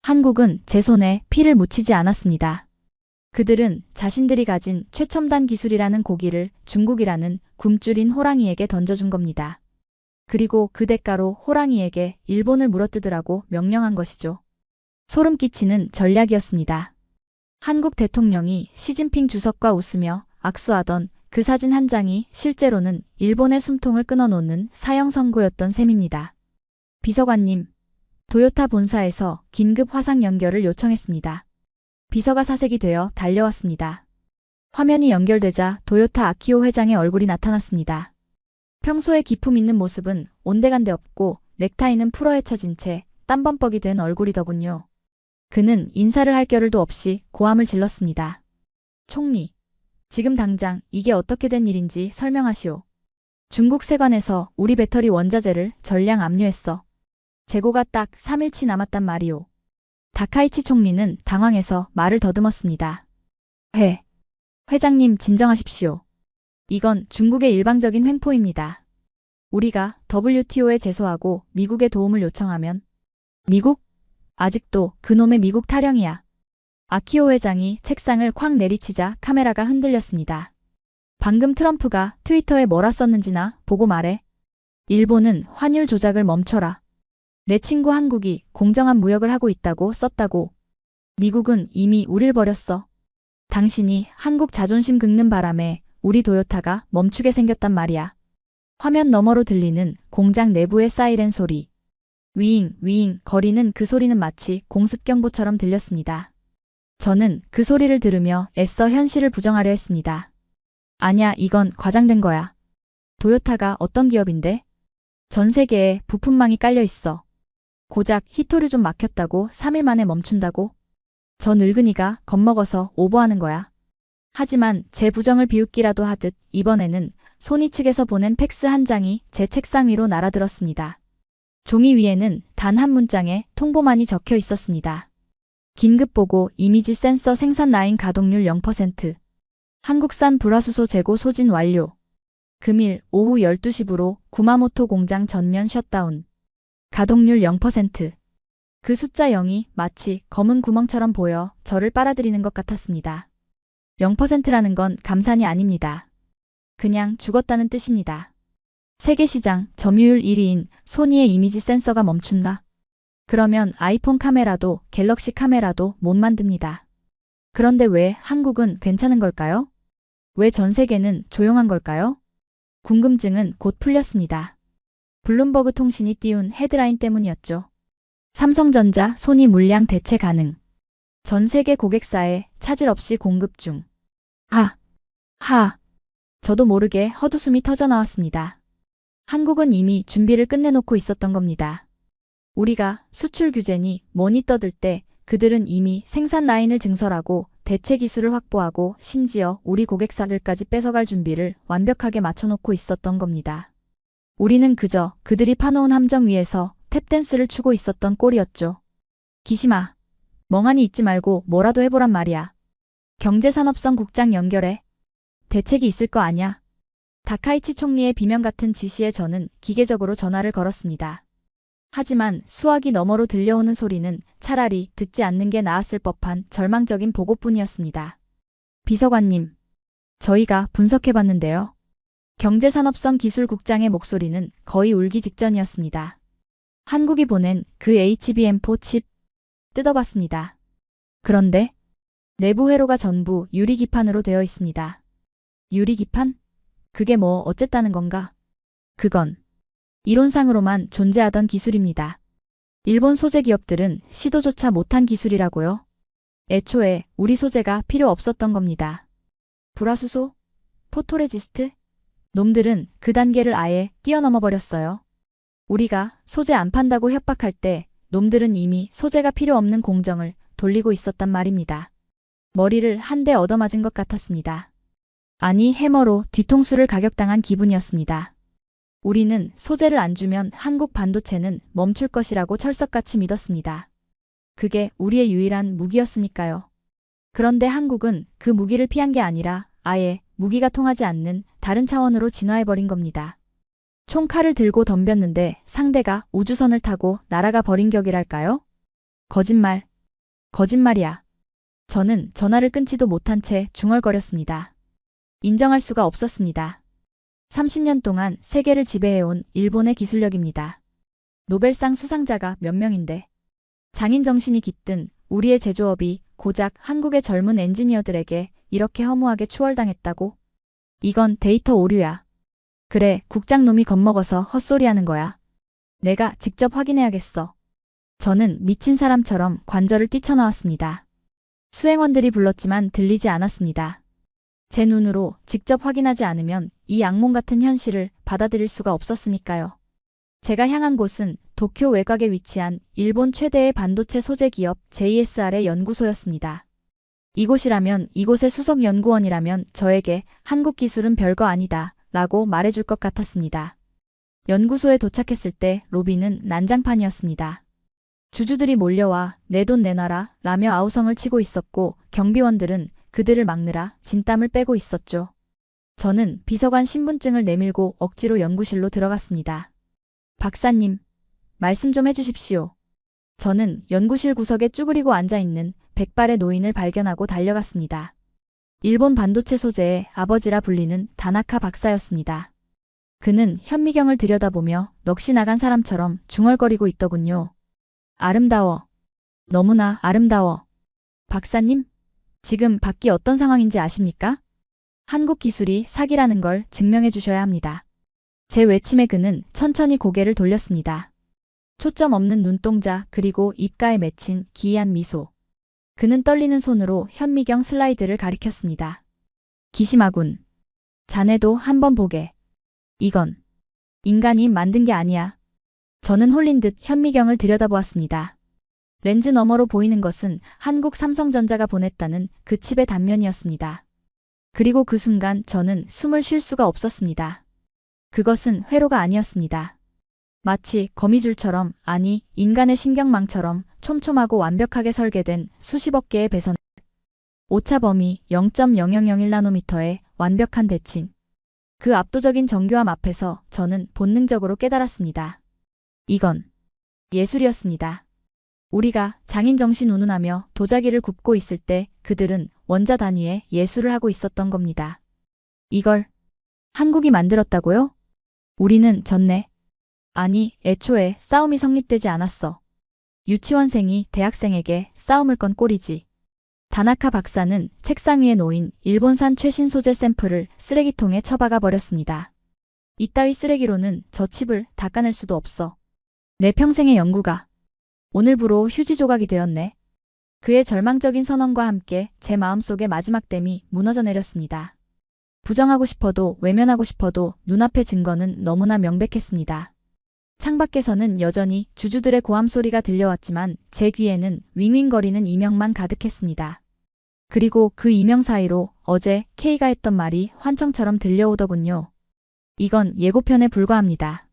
한국은 제 손에 피를 묻히지 않았습니다. 그들은 자신들이 가진 최첨단 기술이라는 고기를 중국이라는 굶주린 호랑이에게 던져준 겁니다. 그리고 그 대가로 호랑이에게 일본을 물어뜯으라고 명령한 것이죠. 소름 끼치는 전략이었습니다. 한국 대통령이 시진핑 주석과 웃으며 악수하던 그 사진 한 장이 실제로는 일본의 숨통을 끊어놓는 사형 선고였던 셈입니다. 비서관님, 도요타 본사에서 긴급 화상 연결을 요청했습니다. 비서가 사색이 되어 달려왔습니다. 화면이 연결되자 도요타 아키오 회장의 얼굴이 나타났습니다. 평소에 기품 있는 모습은 온데간데 없고 넥타이는 풀어헤쳐진 채 땀범벅이 된 얼굴이더군요. 그는 인사를 할 겨를도 없이 고함을 질렀습니다. 총리, 지금 당장 이게 어떻게 된 일인지 설명하시오. 중국 세관에서 우리 배터리 원자재를 전량 압류했어. 재고가 딱 3일치 남았단 말이오. 다카이치 총리는 당황해서 말을 더듬었습니다. 회장님 진정하십시오. 이건 중국의 일방적인 횡포입니다. 우리가 WTO에 제소하고 미국의 도움을 요청하면 미국? 아직도 그놈의 미국 타령이야. 아키오 회장이 책상을 쾅 내리치자 카메라가 흔들렸습니다. 방금 트럼프가 트위터에 뭐라 썼는지나 보고 말해. 일본은 환율 조작을 멈춰라. 내 친구 한국이 공정한 무역을 하고 있다고 썼다고. 미국은 이미 우릴 버렸어. 당신이 한국 자존심 긁는 바람에 우리 도요타가 멈추게 생겼단 말이야. 화면 너머로 들리는 공장 내부의 사이렌 소리. 위잉, 위잉 거리는 그 소리는 마치 공습경보처럼 들렸습니다. 저는 그 소리를 들으며 애써 현실을 부정하려 했습니다. 아냐, 이건 과장된 거야. 도요타가 어떤 기업인데? 전 세계에 부품망이 깔려 있어. 고작 히토류 좀 막혔다고 3일 만에 멈춘다고? 저 늙은이가 겁먹어서 오버하는 거야. 하지만 제 부정을 비웃기라도 하듯 이번에는 소니 측에서 보낸 팩스 한 장이 제 책상 위로 날아들었습니다. 종이 위에는 단 한 문장에 통보만이 적혀 있었습니다. 긴급보고 이미지 센서 생산 라인 가동률 0%. 한국산 불화수소 재고 소진 완료. 금일 오후 12시부로 구마모토 공장 전면 셧다운. 가동률 0%. 그 숫자 0이 마치 검은 구멍처럼 보여 저를 빨아들이는 것 같았습니다. 0%라는 건 감산이 아닙니다. 그냥 죽었다는 뜻입니다. 세계시장 점유율 1위인 소니의 이미지 센서가 멈춘다. 그러면 아이폰 카메라도 갤럭시 카메라도 못 만듭니다. 그런데 왜 한국은 괜찮은 걸까요? 왜 전 세계는 조용한 걸까요? 궁금증은 곧 풀렸습니다. 블룸버그 통신이 띄운 헤드라인 때문이었죠. 삼성전자, 소니 물량 대체 가능. 전 세계 고객사에 차질 없이 공급 중. 저도 모르게 헛웃음이 터져 나왔습니다. 한국은 이미 준비를 끝내놓고 있었던 겁니다. 우리가 수출 규제니 뭐니 떠들 때 그들은 이미 생산 라인을 증설하고 대체 기술을 확보하고 심지어 우리 고객사들까지 뺏어갈 준비를 완벽하게 맞춰놓고 있었던 겁니다. 우리는 그저 그들이 파놓은 함정 위에서 탭댄스를 추고 있었던 꼴이었죠. 기심아, 멍하니 있지 말고 뭐라도 해보란 말이야. 경제산업성 국장 연결해. 대책이 있을 거 아냐. 다카이치 총리의 비명 같은 지시에 저는 기계적으로 전화를 걸었습니다. 하지만 수화기 너머로 들려오는 소리는 차라리 듣지 않는 게 나았을 법한 절망적인 보고뿐이었습니다. 비서관님, 저희가 분석해봤는데요. 경제산업성 기술국장의 목소리는 거의 울기 직전이었습니다. 한국이 보낸 그 HBM4 칩 뜯어봤습니다. 그런데 내부 회로가 전부 유리기판으로 되어 있습니다. 유리기판? 그게 뭐 어쨌다는 건가? 그건 이론상으로만 존재하던 기술입니다. 일본 소재 기업들은 시도조차 못한 기술이라고요? 애초에 우리 소재가 필요 없었던 겁니다. 불화수소? 포토레지스트? 놈들은 그 단계를 아예 뛰어넘어 버렸어요. 우리가 소재 안 판다고 협박할 때 놈들은 이미 소재가 필요 없는 공정을 돌리고 있었단 말입니다. 머리를 한 대 얻어맞은 것 같았습니다. 아니 해머로 뒤통수를 가격당한 기분이었습니다. 우리는 소재를 안 주면 한국 반도체는 멈출 것이라고 철석같이 믿었습니다. 그게 우리의 유일한 무기였으니까요. 그런데 한국은 그 무기를 피한 게 아니라 아예 무기가 통하지 않는 다른 차원으로 진화해버린 겁니다. 총칼을 들고 덤볐는데 상대가 우주선을 타고 날아가 버린 격이랄까요? 거짓말. 거짓말이야. 저는 전화를 끊지도 못한 채 중얼거렸습니다. 인정할 수가 없었습니다. 30년 동안 세계를 지배해온 일본의 기술력입니다. 노벨상 수상자가 몇 명인데 장인 정신이 깃든 우리의 제조업이 고작 한국의 젊은 엔지니어들에게 이렇게 허무하게 추월당했다고? 이건 데이터 오류야. 그래, 국장놈이 겁먹어서 헛소리하는 거야. 내가 직접 확인해야겠어. 저는 미친 사람처럼 관절을 뛰쳐나왔습니다. 수행원들이 불렀지만 들리지 않았습니다. 제 눈으로 직접 확인하지 않으면 이 악몽 같은 현실을 받아들일 수가 없었으니까요. 제가 향한 곳은 도쿄 외곽에 위치한 일본 최대의 반도체 소재 기업 JSR의 연구소였습니다. 이곳이라면, 이곳의 수석 연구원이라면 저에게 한국 기술은 별거 아니다 라고 말해줄 것 같았습니다. 연구소에 도착했을 때 로비는 난장판이었습니다. 주주들이 몰려와 내 돈 내놔라 라며 아우성을 치고 있었고 경비원들은 그들을 막느라 진땀을 빼고 있었죠. 저는 비서관 신분증을 내밀고 억지로 연구실로 들어갔습니다. 박사님, 말씀 좀 해주십시오. 저는 연구실 구석에 쭈그리고 앉아있는 백발의 노인을 발견하고 달려갔습니다. 일본 반도체 소재의 아버지라 불리는 다나카 박사였습니다. 그는 현미경을 들여다보며 넋이 나간 사람처럼 중얼거리고 있더군요. 아름다워. 너무나 아름다워. 박사님, 지금 밖이 어떤 상황인지 아십니까? 한국 기술이 사기라는 걸 증명해 주셔야 합니다. 제 외침에 그는 천천히 고개를 돌렸습니다. 초점 없는 눈동자 그리고 입가에 맺힌 기이한 미소. 그는 떨리는 손으로 현미경 슬라이드를 가리켰습니다. 기심하군. 자네도 한번 보게. 이건 인간이 만든 게 아니야. 저는 홀린 듯 현미경을 들여다보았습니다. 렌즈 너머로 보이는 것은 한국 삼성전자가 보냈다는 그 칩의 단면이었습니다. 그리고 그 순간 저는 숨을 쉴 수가 없었습니다. 그것은 회로가 아니었습니다. 마치 거미줄처럼, 아니 인간의 신경망처럼 촘촘하고 완벽하게 설계된 수십억 개의 배선, 오차 범위 0.0001나노미터의 완벽한 대칭. 그 압도적인 정교함 앞에서 저는 본능적으로 깨달았습니다. 이건 예술이었습니다. 우리가 장인 정신 운운하며 도자기를 굽고 있을 때 그들은 원자 단위의 예술을 하고 있었던 겁니다. 이걸 한국이 만들었다고요? 우리는 졌네. 아니, 애초에 싸움이 성립되지 않았어. 유치원생이 대학생에게 싸움을 건 꼴이지. 다나카 박사는 책상 위에 놓인 일본산 최신 소재 샘플을 쓰레기통에 처박아 버렸습니다. 이따위 쓰레기로는 저 칩을 닦아낼 수도 없어. 내 평생의 연구가 오늘부로 휴지 조각이 되었네. 그의 절망적인 선언과 함께 제 마음속의 마지막 댐이 무너져 내렸습니다. 부정하고 싶어도 외면하고 싶어도 눈앞의 증거는 너무나 명백했습니다. 창밖에서는 여전히 주주들의 고함 소리가 들려왔지만 제 귀에는 윙윙거리는 이명만 가득했습니다. 그리고 그 이명 사이로 어제 K가 했던 말이 환청처럼 들려오더군요. 이건 예고편에 불과합니다.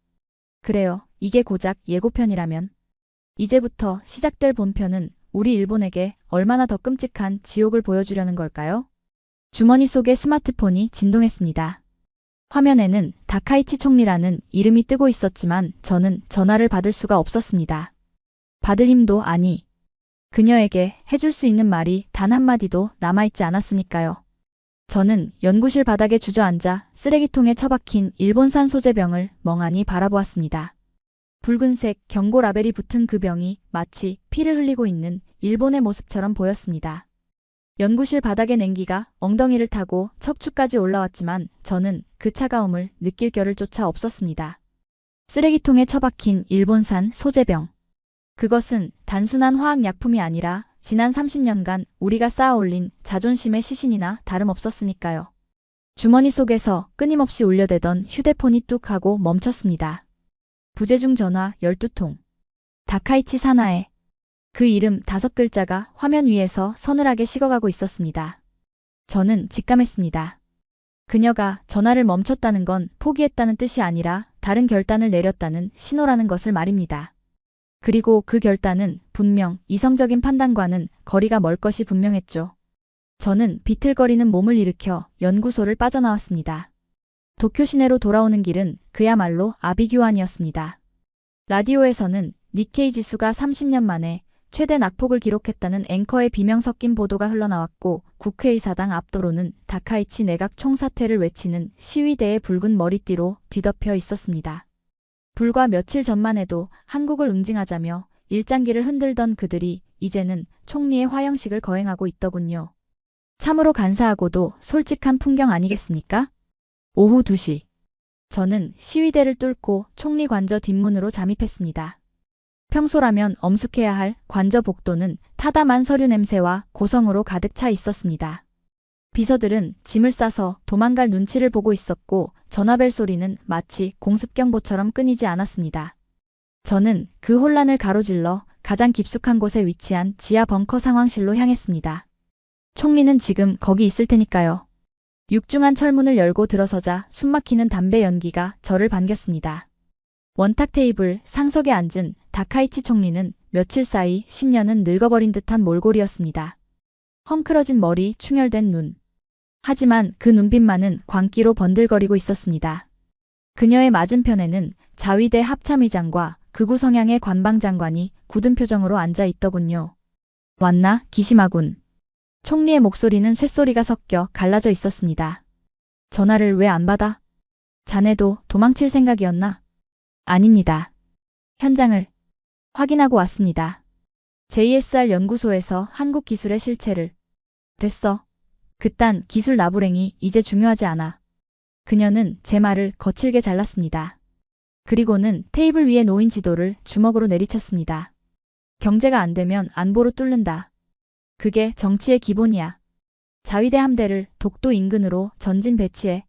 그래요. 이게 고작 예고편이라면 이제부터 시작될 본편은 우리 일본에게 얼마나 더 끔찍한 지옥을 보여주려는 걸까요? 주머니 속의 스마트폰이 진동했습니다. 화면에는 다카이치 총리라는 이름이 뜨고 있었지만 저는 전화를 받을 수가 없었습니다. 받을 힘도 아니, 그녀에게 해줄 수 있는 말이 단 한마디도 남아있지 않았으니까요. 저는 연구실 바닥에 주저앉아 쓰레기통에 처박힌 일본산 소재병을 멍하니 바라보았습니다. 붉은색 경고 라벨이 붙은 그 병이 마치 피를 흘리고 있는 일본의 모습처럼 보였습니다. 연구실 바닥의 냉기가 엉덩이를 타고 척추까지 올라왔지만 저는 그 차가움을 느낄 겨를 조차 없었습니다. 쓰레기통에 처박힌 일본산 소재병. 그것은 단순한 화학약품이 아니라 지난 30년간 우리가 쌓아올린 자존심의 시신이나 다름없었으니까요. 주머니 속에서 끊임없이 울려대던 휴대폰이 뚝 하고 멈췄습니다. 부재중 전화 12통. 다카이치 사나에. 그 이름 5글자가 화면 위에서 서늘하게 식어가고 있었습니다. 저는 직감했습니다. 그녀가 전화를 멈췄다는 건 포기했다는 뜻이 아니라 다른 결단을 내렸다는 신호라는 것을 말입니다. 그리고 그 결단은 분명 이성적인 판단과는 거리가 멀 것이 분명했죠. 저는 비틀거리는 몸을 일으켜 연구소를 빠져나왔습니다. 도쿄 시내로 돌아오는 길은 그야말로 아비규환이었습니다. 라디오에서는 니케이 지수가 30년 만에 최대 낙폭을 기록했다는 앵커의 비명 섞인 보도가 흘러나왔고 국회의사당 앞도로는 다카이치 내각 총사퇴를 외치는 시위대의 붉은 머리띠로 뒤덮여 있었습니다. 불과 며칠 전만 해도 한국을 응징하자며 일장기를 흔들던 그들이 이제는 총리의 화형식을 거행하고 있더군요. 참으로 간사하고도 솔직한 풍경 아니겠습니까? 오후 2시. 저는 시위대를 뚫고 총리 관저 뒷문으로 잠입했습니다. 평소라면 엄숙해야 할 관저 복도는 타담한 서류 냄새와 고성으로 가득 차 있었습니다. 비서들은 짐을 싸서 도망갈 눈치를 보고 있었고 전화벨 소리는 마치 공습경보처럼 끊이지 않았습니다. 저는 그 혼란을 가로질러 가장 깊숙한 곳에 위치한 지하 벙커 상황실로 향했습니다. 총리는 지금 거기 있을 테니까요. 육중한 철문을 열고 들어서자 숨막히는 담배 연기가 저를 반겼습니다. 원탁 테이블 상석에 앉은 다카이치 총리는 며칠 사이 10년은 늙어버린 듯한 몰골이었습니다. 헝클어진 머리, 충혈된 눈. 하지만 그 눈빛만은 광기로 번들거리고 있었습니다. 그녀의 맞은편에는 자위대 합참의장과 극우 성향의 관방장관이 굳은 표정으로 앉아 있더군요. 왔나? 기심하군. 총리의 목소리는 쇳소리가 섞여 갈라져 있었습니다. 전화를 왜 안 받아? 자네도 도망칠 생각이었나? 아닙니다. 현장을 확인하고 왔습니다. JSR 연구소에서 한국 기술의 실체를. 됐어. 그딴 기술 나부랭이 이제 중요하지 않아. 그녀는 제 말을 거칠게 잘랐습니다. 그리고는 테이블 위에 놓인 지도를 주먹으로 내리쳤습니다. 경제가 안 되면 안보로 뚫는다. 그게 정치의 기본이야. 자위대 함대를 독도 인근으로 전진 배치해.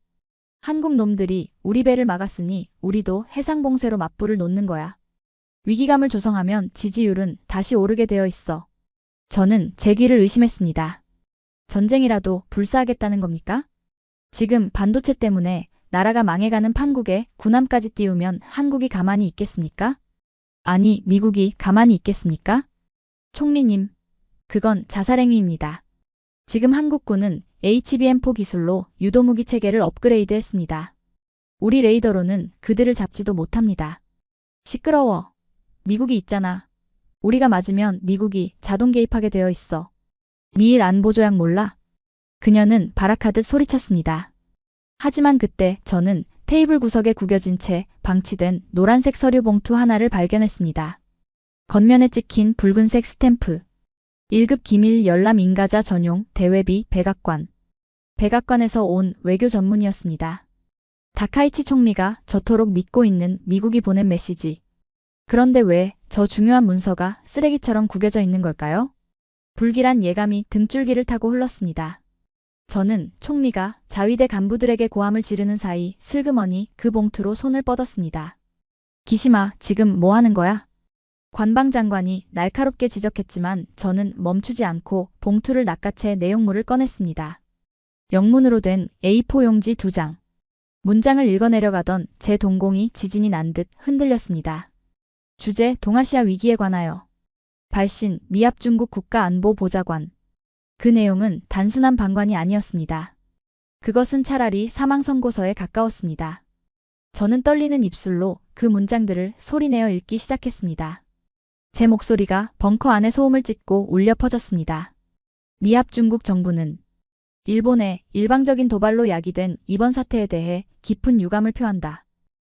한국 놈들이 우리 배를 막았으니 우리도 해상봉쇄로 맞불을 놓는 거야. 위기감을 조성하면 지지율은 다시 오르게 되어 있어. 저는 제 귀를 의심했습니다. 전쟁이라도 불사하겠다는 겁니까? 지금 반도체 때문에 나라가 망해가는 판국에 군함까지 띄우면 한국이 가만히 있겠습니까? 아니, 미국이 가만히 있겠습니까? 총리님, 그건 자살행위입니다. 지금 한국군은 HBM4 기술로 유도무기 체계를 업그레이드했습니다. 우리 레이더로는 그들을 잡지도 못합니다. 시끄러워. 미국이 있잖아. 우리가 맞으면 미국이 자동 개입하게 되어 있어. 미일 안보조약 몰라? 그녀는 발악하듯 소리쳤습니다. 하지만 그때 저는 테이블 구석에 구겨진 채 방치된 노란색 서류 봉투 하나를 발견했습니다. 겉면에 찍힌 붉은색 스탬프. 1급 기밀 열람 인가자 전용 대외비 백악관. 백악관에서 온 외교 전문이었습니다. 다카이치 총리가 저토록 믿고 있는 미국이 보낸 메시지. 그런데 왜 저 중요한 문서가 쓰레기처럼 구겨져 있는 걸까요? 불길한 예감이 등줄기를 타고 흘렀습니다. 저는 총리가 자위대 간부들에게 고함을 지르는 사이 슬그머니 그 봉투로 손을 뻗었습니다. 기심아, 지금 뭐 하는 거야? 관방장관이 날카롭게 지적했지만 저는 멈추지 않고 봉투를 낚아채 내용물을 꺼냈습니다. 영문으로 된 A4 용지 2장. 문장을 읽어내려가던 제 동공이 지진이 난 듯 흔들렸습니다. 주제 동아시아 위기에 관하여. 발신 미합 중국 국가안보보좌관. 그 내용은 단순한 방관이 아니었습니다. 그것은 차라리 사망선고서에 가까웠습니다. 저는 떨리는 입술로 그 문장들을 소리내어 읽기 시작했습니다. 제 목소리가 벙커 안에 소음을 찢고 울려 퍼졌습니다. 미합 중국 정부는 일본의 일방적인 도발로 야기된 이번 사태에 대해 깊은 유감을 표한다.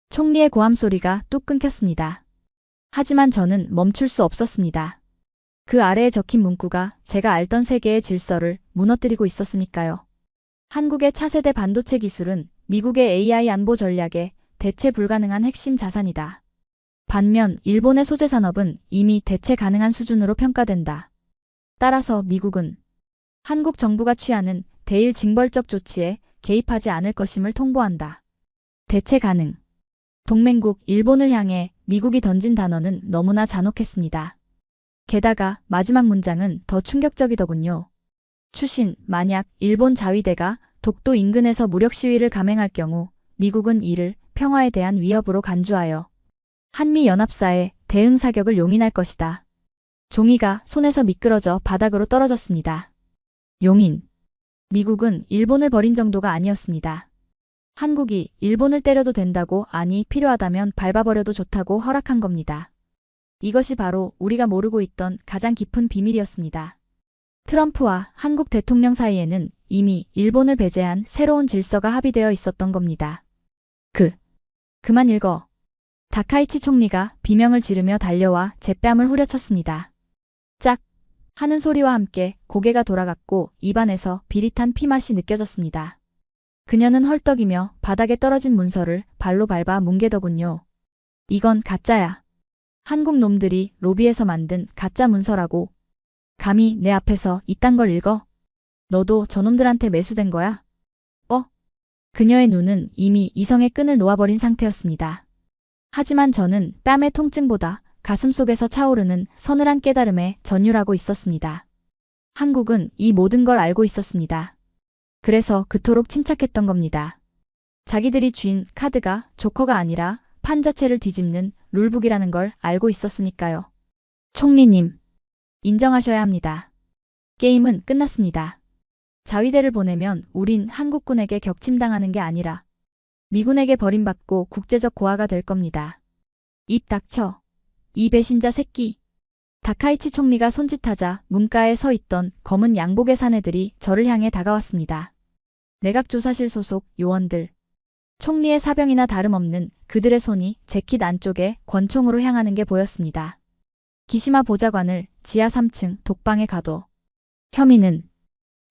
총리의 고함 소리가 뚝 끊겼습니다. 하지만 저는 멈출 수 없었습니다. 그 아래에 적힌 문구가 제가 알던 세계의 질서를 무너뜨리고 있었으니까요. 한국의 차세대 반도체 기술은 미국의 AI 안보 전략의 대체 불가능한 핵심 자산이다. 반면 일본의 소재 산업은 이미 대체 가능한 수준으로 평가된다. 따라서 미국은 한국 정부가 취하는 대일 징벌적 조치에 개입하지 않을 것임을 통보한다. 대체 가능. 동맹국 일본을 향해 미국이 던진 단어는 너무나 잔혹했습니다. 게다가 마지막 문장은 더 충격적이더군요. 추신, 만약 일본 자위대가 독도 인근에서 무력 시위를 감행할 경우 미국은 이를 평화에 대한 위협으로 간주하여 한미연합사의 대응 사격을 용인할 것이다. 종이가 손에서 미끄러져 바닥으로 떨어졌습니다. 용인. 미국은 일본을 버린 정도가 아니었습니다. 한국이 일본을 때려도 된다고, 아니 필요하다면 밟아버려도 좋다고 허락한 겁니다. 이것이 바로 우리가 모르고 있던 가장 깊은 비밀이었습니다. 트럼프와 한국 대통령 사이에는 이미 일본을 배제한 새로운 질서가 합의되어 있었던 겁니다. 그만 읽어. 다카이치 총리가 비명을 지르며 달려와 제 뺨을 후려쳤습니다. 짝! 하는 소리와 함께 고개가 돌아갔고 입안에서 비릿한 피맛이 느껴졌습니다. 그녀는 헐떡이며 바닥에 떨어진 문서를 발로 밟아 뭉개더군요. 이건 가짜야. 한국 놈들이 로비에서 만든 가짜 문서라고. 감히 내 앞에서 이딴 걸 읽어? 너도 저놈들한테 매수된 거야? 그녀의 눈은 이미 이성의 끈을 놓아버린 상태였습니다. 하지만 저는 뺨의 통증보다 가슴속에서 차오르는 서늘한 깨달음에 전율하고 있었습니다. 한국은 이 모든 걸 알고 있었습니다. 그래서 그토록 침착했던 겁니다. 자기들이 쥔 카드가 조커가 아니라 판 자체를 뒤집는 룰북이라는 걸 알고 있었으니까요. 총리님, 인정하셔야 합니다. 게임은 끝났습니다. 자위대를 보내면 우린 한국군에게 격침당하는 게 아니라 미군에게 버림받고 국제적 고아가 될 겁니다. 입 닥쳐. 이 배신자 새끼. 다카이치 총리가 손짓하자 문가에 서 있던 검은 양복의 사내들이 저를 향해 다가왔습니다. 내각조사실 소속 요원들. 총리의 사병이나 다름없는 그들의 손이 재킷 안쪽에 권총으로 향하는 게 보였습니다. 기시마 보좌관을 지하 3층 독방에 가둬. 혐의는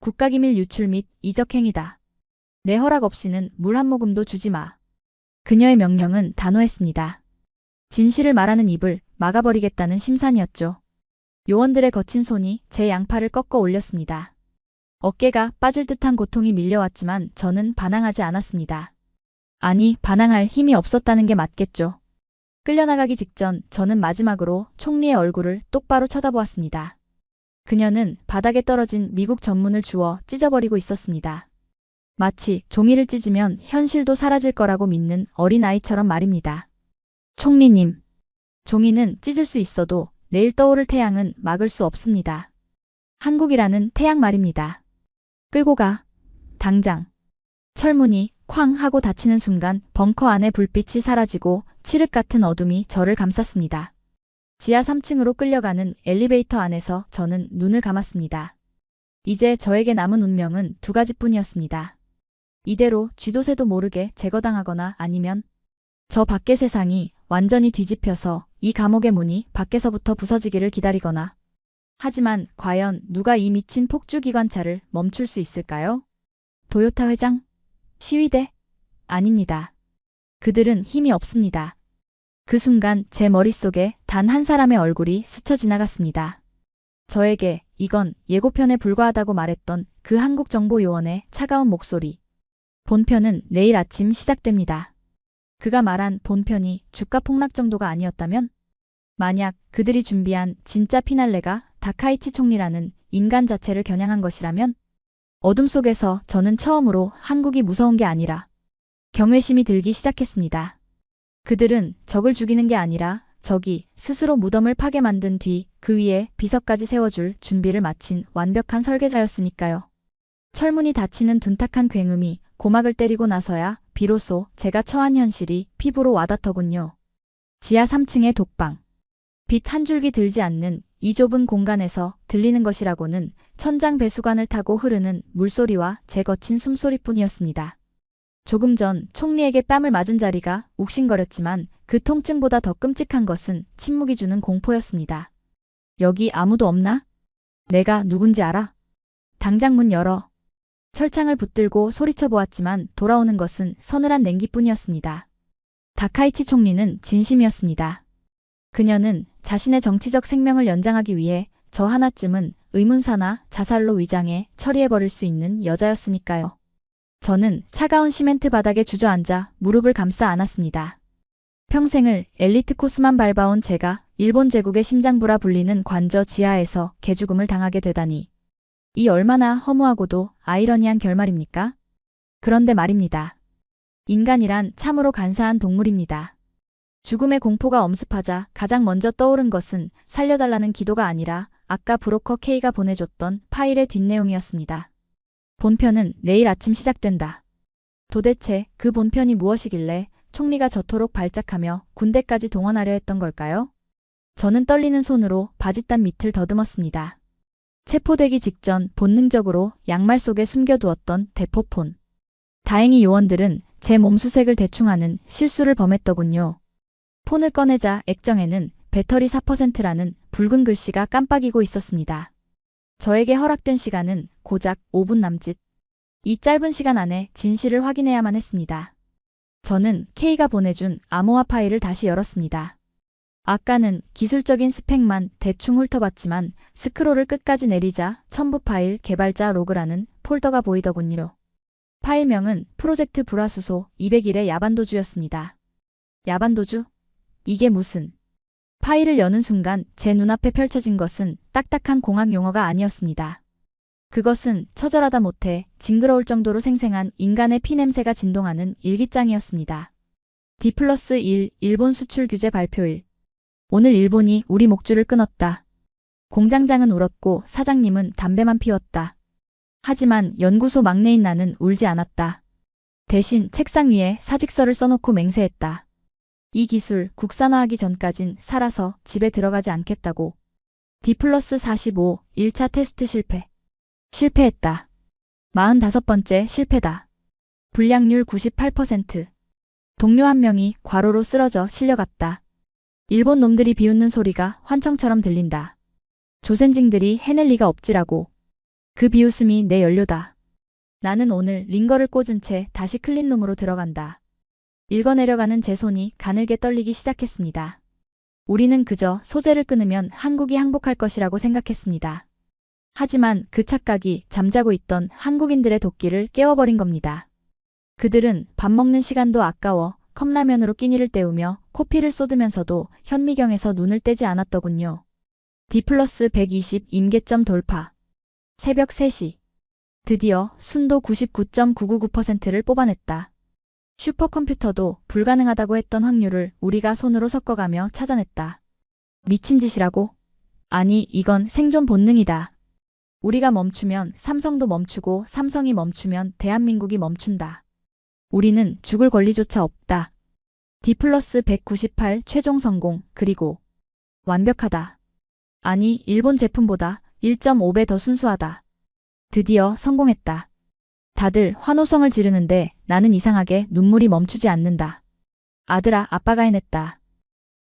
국가기밀 유출 및 이적행위다. 내 허락 없이는 물 한 모금도 주지 마. 그녀의 명령은 단호했습니다. 진실을 말하는 입을 막아버리겠다는 심산이었죠. 요원들의 거친 손이 제 양팔을 꺾어 올렸습니다. 어깨가 빠질 듯한 고통이 밀려왔지만 저는 반항하지 않았습니다. 아니, 반항할 힘이 없었다는 게 맞겠죠. 끌려나가기 직전 저는 마지막으로 총리의 얼굴을 똑바로 쳐다보았습니다. 그녀는 바닥에 떨어진 미국 전문을 주워 찢어버리고 있었습니다. 마치 종이를 찢으면 현실도 사라질 거라고 믿는 어린아이처럼 말입니다. 총리님, 종이는 찢을 수 있어도 내일 떠오를 태양은 막을 수 없습니다. 한국이라는 태양 말입니다. 끌고 가. 당장. 철문이 쾅 하고 닫히는 순간 벙커 안의 불빛이 사라지고 칠흑 같은 어둠이 저를 감쌌습니다. 지하 3층으로 끌려가는 엘리베이터 안에서 저는 눈을 감았습니다. 이제 저에게 남은 운명은 두 가지뿐이었습니다. 이대로 쥐도 새도 모르게 제거당하거나 아니면 저 밖의 세상이 완전히 뒤집혀서 이 감옥의 문이 밖에서부터 부서지기를 기다리거나. 하지만 과연 누가 이 미친 폭주기관차를 멈출 수 있을까요? 도요타 회장? 시위대? 아닙니다. 그들은 힘이 없습니다. 그 순간 제 머릿속에 단 한 사람의 얼굴이 스쳐 지나갔습니다. 저에게 이건 예고편에 불과하다고 말했던 그 한국정보요원의 차가운 목소리. 본편은 내일 아침 시작됩니다. 그가 말한 본편이 주가 폭락 정도가 아니었다면? 만약 그들이 준비한 진짜 피날레가 다카이치 총리라는 인간 자체를 겨냥한 것이라면? 어둠 속에서 저는 처음으로 한국이 무서운 게 아니라 경외심이 들기 시작했습니다. 그들은 적을 죽이는 게 아니라 적이 스스로 무덤을 파게 만든 뒤 그 위에 비석까지 세워줄 준비를 마친 완벽한 설계자였으니까요. 철문이 닫히는 둔탁한 굉음이 고막을 때리고 나서야 비로소 제가 처한 현실이 피부로 와닿더군요. 지하 3층의 독방. 빛 한 줄기 들지 않는 이 좁은 공간에서 들리는 것이라고는 천장 배수관을 타고 흐르는 물소리와 제 거친 숨소리뿐이었습니다. 조금 전 총리에게 뺨을 맞은 자리가 욱신거렸지만 그 통증보다 더 끔찍한 것은 침묵이 주는 공포였습니다. 여기 아무도 없나? 내가 누군지 알아? 당장 문 열어. 철창을 붙들고 소리쳐 보았지만 돌아오는 것은 서늘한 냉기뿐이었습니다. 다카이치 총리는 진심이었습니다. 그녀는 자신의 정치적 생명을 연장하기 위해 저 하나쯤은 의문사나 자살로 위장해 처리해버릴 수 있는 여자였으니까요. 저는 차가운 시멘트 바닥에 주저앉아 무릎을 감싸 안았습니다. 평생을 엘리트 코스만 밟아온 제가 일본 제국의 심장부라 불리는 관저 지하에서 개죽음을 당하게 되다니. 이 얼마나 허무하고도 아이러니한 결말입니까? 그런데 말입니다. 인간이란 참으로 간사한 동물입니다. 죽음의 공포가 엄습하자 가장 먼저 떠오른 것은 살려달라는 기도가 아니라 아까 브로커 K가 보내줬던 파일의 뒷내용이었습니다. 본편은 내일 아침 시작된다. 도대체 그 본편이 무엇이길래 총리가 저토록 발작하며 군대까지 동원하려 했던 걸까요? 저는 떨리는 손으로 바짓단 밑을 더듬었습니다. 체포되기 직전 본능적으로 양말 속에 숨겨두었던 대포폰. 다행히 요원들은 제 몸수색을 대충 하는 실수를 범했더군요. 폰을 꺼내자 액정에는 배터리 4%라는 붉은 글씨가 깜빡이고 있었습니다. 저에게 허락된 시간은 고작 5분 남짓. 이 짧은 시간 안에 진실을 확인해야만 했습니다. 저는 K가 보내준 암호화 파일을 다시 열었습니다. 아까는 기술적인 스펙만 대충 훑어봤지만 스크롤을 끝까지 내리자 첨부 파일 개발자 로그라는 폴더가 보이더군요. 파일명은 프로젝트 불화수소 201의 야반도주였습니다. 야반도주? 이게 무슨... 파일을 여는 순간 제 눈앞에 펼쳐진 것은 딱딱한 공학 용어가 아니었습니다. 그것은 처절하다 못해 징그러울 정도로 생생한 인간의 피냄새가 진동하는 일기장이었습니다. D+1 일본 수출 규제 발표일. 오늘 일본이 우리 목줄을 끊었다. 공장장은 울었고 사장님은 담배만 피웠다. 하지만 연구소 막내인 나는 울지 않았다. 대신 책상 위에 사직서를 써놓고 맹세했다. 이 기술 국산화하기 전까진 살아서 집에 들어가지 않겠다고. D+45 1차 테스트 실패. 실패했다. 45번째 실패다. 불량률 98%. 동료 한 명이 과로로 쓰러져 실려갔다. 일본 놈들이 비웃는 소리가 환청처럼 들린다. 조센징들이 해낼 리가 없지라고. 그 비웃음이 내 연료다. 나는 오늘 링거를 꽂은 채 다시 클린룸으로 들어간다. 읽어내려가는 제 손이 가늘게 떨리기 시작했습니다. 우리는 그저 소재를 끊으면 한국이 항복할 것이라고 생각했습니다. 하지만 그 착각이 잠자고 있던 한국인들의 도끼를 깨워버린 겁니다. 그들은 밥 먹는 시간도 아까워 컵라면으로 끼니를 때우며 코피를 쏟으면서도 현미경에서 눈을 떼지 않았더군요. D+120 임계점 돌파. 새벽 3시. 드디어 순도 99.999%를 뽑아냈다. 슈퍼컴퓨터도 불가능하다고 했던 확률을 우리가 손으로 섞어가며 찾아냈다. 미친 짓이라고? 아니, 이건 생존 본능이다. 우리가 멈추면 삼성도 멈추고 삼성이 멈추면 대한민국이 멈춘다. 우리는 죽을 권리조차 없다. D+198 최종 성공, 그리고 완벽하다. 아니, 일본 제품보다 1.5배 더 순수하다. 드디어 성공했다. 다들 환호성을 지르는데 나는 이상하게 눈물이 멈추지 않는다. 아들아, 아빠가 해냈다.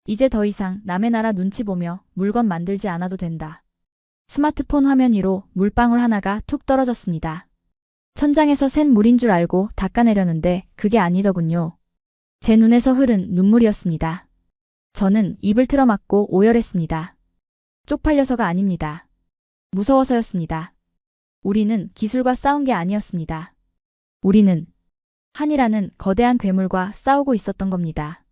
이제 더 이상 남의 나라 눈치 보며 물건 만들지 않아도 된다. 스마트폰 화면 위로 물방울 하나가 툭 떨어졌습니다. 천장에서 샌 물인 줄 알고 닦아내려는데 그게 아니더군요. 제 눈에서 흐른 눈물이었습니다. 저는 입을 틀어막고 오열했습니다. 쪽팔려서가 아닙니다. 무서워서였습니다. 우리는 기술과 싸운 게 아니었습니다. 우리는 한이라는 거대한 괴물과 싸우고 있었던 겁니다.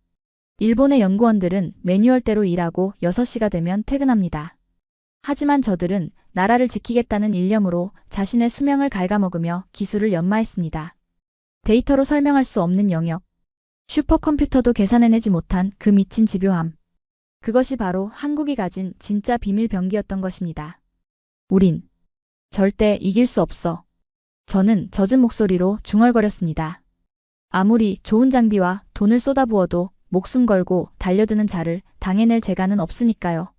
일본의 연구원들은 매뉴얼대로 일하고 6시가 되면 퇴근합니다. 하지만 저들은 나라를 지키겠다는 일념으로 자신의 수명을 갉아먹으며 기술을 연마했습니다. 데이터로 설명할 수 없는 영역. 슈퍼컴퓨터도 계산해내지 못한 그 미친 집요함. 그것이 바로 한국이 가진 진짜 비밀 병기였던 것입니다. 우린 절대 이길 수 없어. 저는 젖은 목소리로 중얼거렸습니다. 아무리 좋은 장비와 돈을 쏟아부어도 목숨 걸고 달려드는 자를 당해낼 재간은 없으니까요.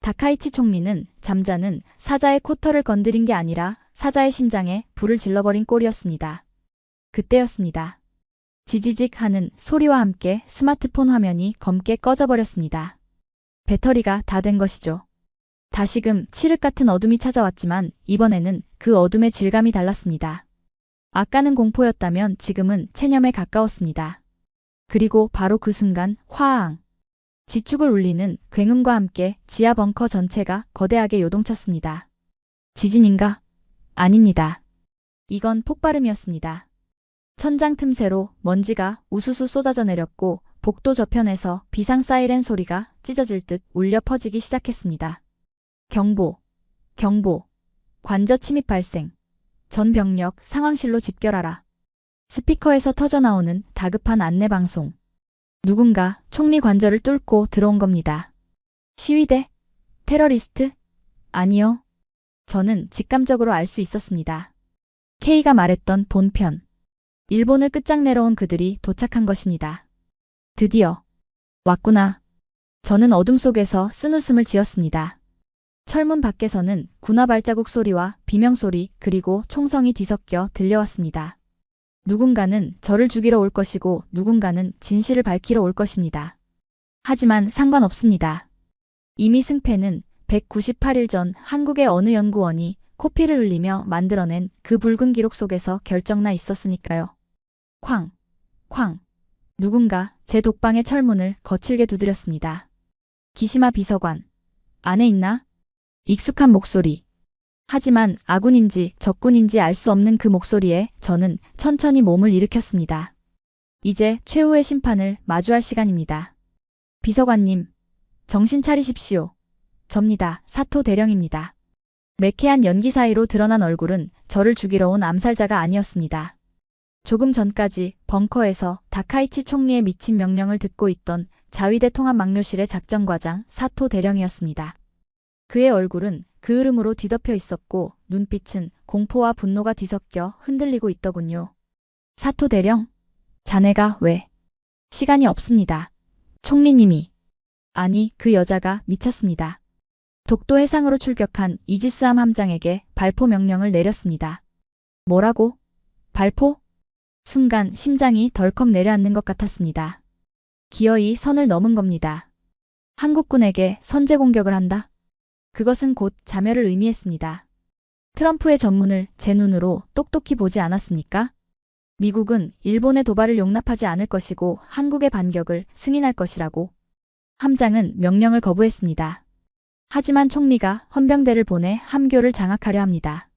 다카이치 총리는 잠자는 사자의 코털을 건드린 게 아니라 사자의 심장에 불을 질러버린 꼴이었습니다. 그때였습니다. 지지직 하는 소리와 함께 스마트폰 화면이 검게 꺼져버렸습니다. 배터리가 다 된 것이죠. 다시금 칠흑 같은 어둠이 찾아왔지만 이번에는 그 어둠의 질감이 달랐습니다. 아까는 공포였다면 지금은 체념에 가까웠습니다. 그리고 바로 그 순간 화앙! 지축을 울리는 굉음과 함께 지하 벙커 전체가 거대하게 요동쳤습니다. 지진인가? 아닙니다. 이건 폭발음이었습니다. 천장 틈새로 먼지가 우수수 쏟아져 내렸고 복도 저편에서 비상 사이렌 소리가 찢어질 듯 울려 퍼지기 시작했습니다. 경보, 경보, 관저 침입 발생. 전 병력 상황실로 집결하라. 스피커에서 터져나오는 다급한 안내방송. 누군가 총리 관저를 뚫고 들어온 겁니다. 시위대? 테러리스트? 아니요. 저는 직감적으로 알 수 있었습니다. K가 말했던 본편. 일본을 끝장내러 온 그들이 도착한 것입니다. 드디어 왔구나. 저는 어둠 속에서 쓴웃음을 지었습니다. 철문 밖에서는 군화 발자국 소리와 비명소리 그리고 총성이 뒤섞여 들려왔습니다. 누군가는 저를 죽이러 올 것이고 누군가는 진실을 밝히러 올 것입니다. 하지만 상관없습니다. 이미 승패는 198일 전 한국의 어느 연구원이 코피를 흘리며 만들어낸 그 붉은 기록 속에서 결정나 있었으니까요. 쾅, 쾅. 누군가 제 독방의 철문을 거칠게 두드렸습니다. 기시마 비서관. 안에 있나? 익숙한 목소리. 하지만 아군인지 적군인지 알 수 없는 그 목소리에 저는 천천히 몸을 일으켰습니다. 이제 최후의 심판을 마주할 시간입니다. 비서관님, 정신 차리십시오. 접니다. 사토 대령입니다. 매캐한 연기 사이로 드러난 얼굴은 저를 죽이러 온 암살자가 아니었습니다. 조금 전까지 벙커에서 다카이치 총리의 미친 명령을 듣고 있던 자위대 통합 막료실의 작전과장 사토 대령이었습니다. 그의 얼굴은 그을음으로 뒤덮여 있었고 눈빛은 공포와 분노가 뒤섞여 흔들리고 있더군요. 사토 대령? 자네가 왜? 시간이 없습니다. 총리님이. 아니, 그 여자가 미쳤습니다. 독도 해상으로 출격한 이지스함 함장에게 발포 명령을 내렸습니다. 뭐라고? 발포? 순간 심장이 덜컥 내려앉는 것 같았습니다. 기어이 선을 넘은 겁니다. 한국군에게 선제 공격을 한다? 그것은 곧 자멸을 의미했습니다. 트럼프의 전문을 제 눈으로 똑똑히 보지 않았습니까? 미국은 일본의 도발을 용납하지 않을 것이고 한국의 반격을 승인할 것이라고. 함장은 명령을 거부했습니다. 하지만 총리가 헌병대를 보내 함교를 장악하려 합니다.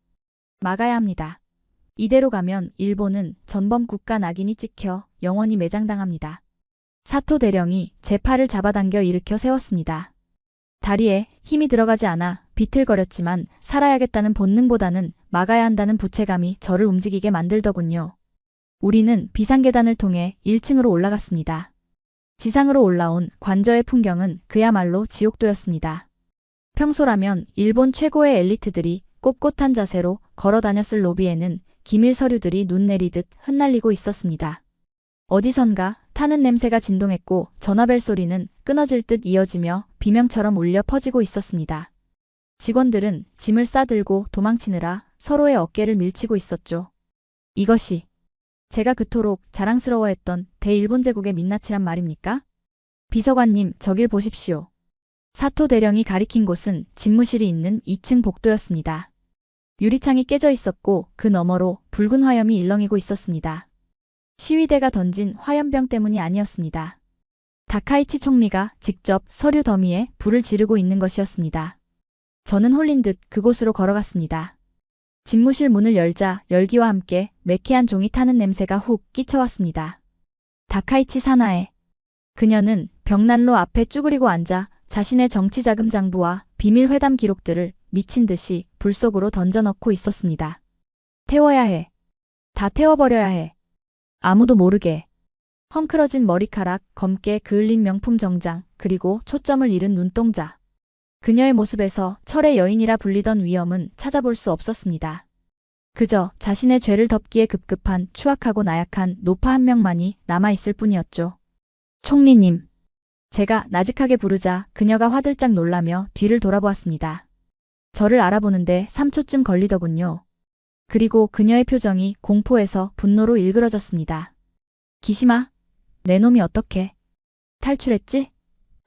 막아야 합니다. 이대로 가면 일본은 전범 국가 낙인이 찍혀 영원히 매장당합니다. 사토 대령이 제 팔을 잡아당겨 일으켜 세웠습니다. 다리에 힘이 들어가지 않아 비틀거렸지만 살아야겠다는 본능보다는 막아야 한다는 부채감이 저를 움직이게 만들더군요. 우리는 비상계단을 통해 1층으로 올라갔습니다. 지상으로 올라온 관저의 풍경은 그야말로 지옥도였습니다. 평소라면 일본 최고의 엘리트들이 꼿꼿한 자세로 걸어 다녔을 로비에는 기밀 서류들이 눈 내리듯 흩날리고 있었습니다. 어디선가 타는 냄새가 진동했고 전화벨 소리는 끊어질 듯 이어지며 비명처럼 울려 퍼지고 있었습니다. 직원들은 짐을 싸들고 도망치느라 서로의 어깨를 밀치고 있었죠. 이것이 제가 그토록 자랑스러워했던 대일본 제국의 민낯이란 말입니까? 비서관님, 저길 보십시오. 사토 대령이 가리킨 곳은 집무실이 있는 2층 복도였습니다. 유리창이 깨져 있었고 그 너머로 붉은 화염이 일렁이고 있었습니다. 시위대가 던진 화염병 때문이 아니었습니다. 다카이치 총리가 직접 서류 더미에 불을 지르고 있는 것이었습니다. 저는 홀린 듯 그곳으로 걸어갔습니다. 집무실 문을 열자 열기와 함께 매캐한 종이 타는 냄새가 훅 끼쳐왔습니다. 다카이치 사나에. 그녀는 벽난로 앞에 쭈그리고 앉아 자신의 정치자금 장부와 비밀 회담 기록들을 미친 듯이 불 속으로 던져넣고 있었습니다. 태워야 해. 다 태워버려야 해. 아무도 모르게. 헝클어진 머리카락, 검게 그을린 명품 정장, 그리고 초점을 잃은 눈동자. 그녀의 모습에서 철의 여인이라 불리던 위엄은 찾아볼 수 없었습니다. 그저 자신의 죄를 덮기에 급급한 추악하고 나약한 노파 한 명만이 남아있을 뿐이었죠. 총리님. 제가 나직하게 부르자 그녀가 화들짝 놀라며 뒤를 돌아보았습니다. 저를 알아보는데 3초쯤 걸리더군요. 그리고 그녀의 표정이 공포에서 분노로 일그러졌습니다. 기시마, 내 놈이 어떻게 탈출했지?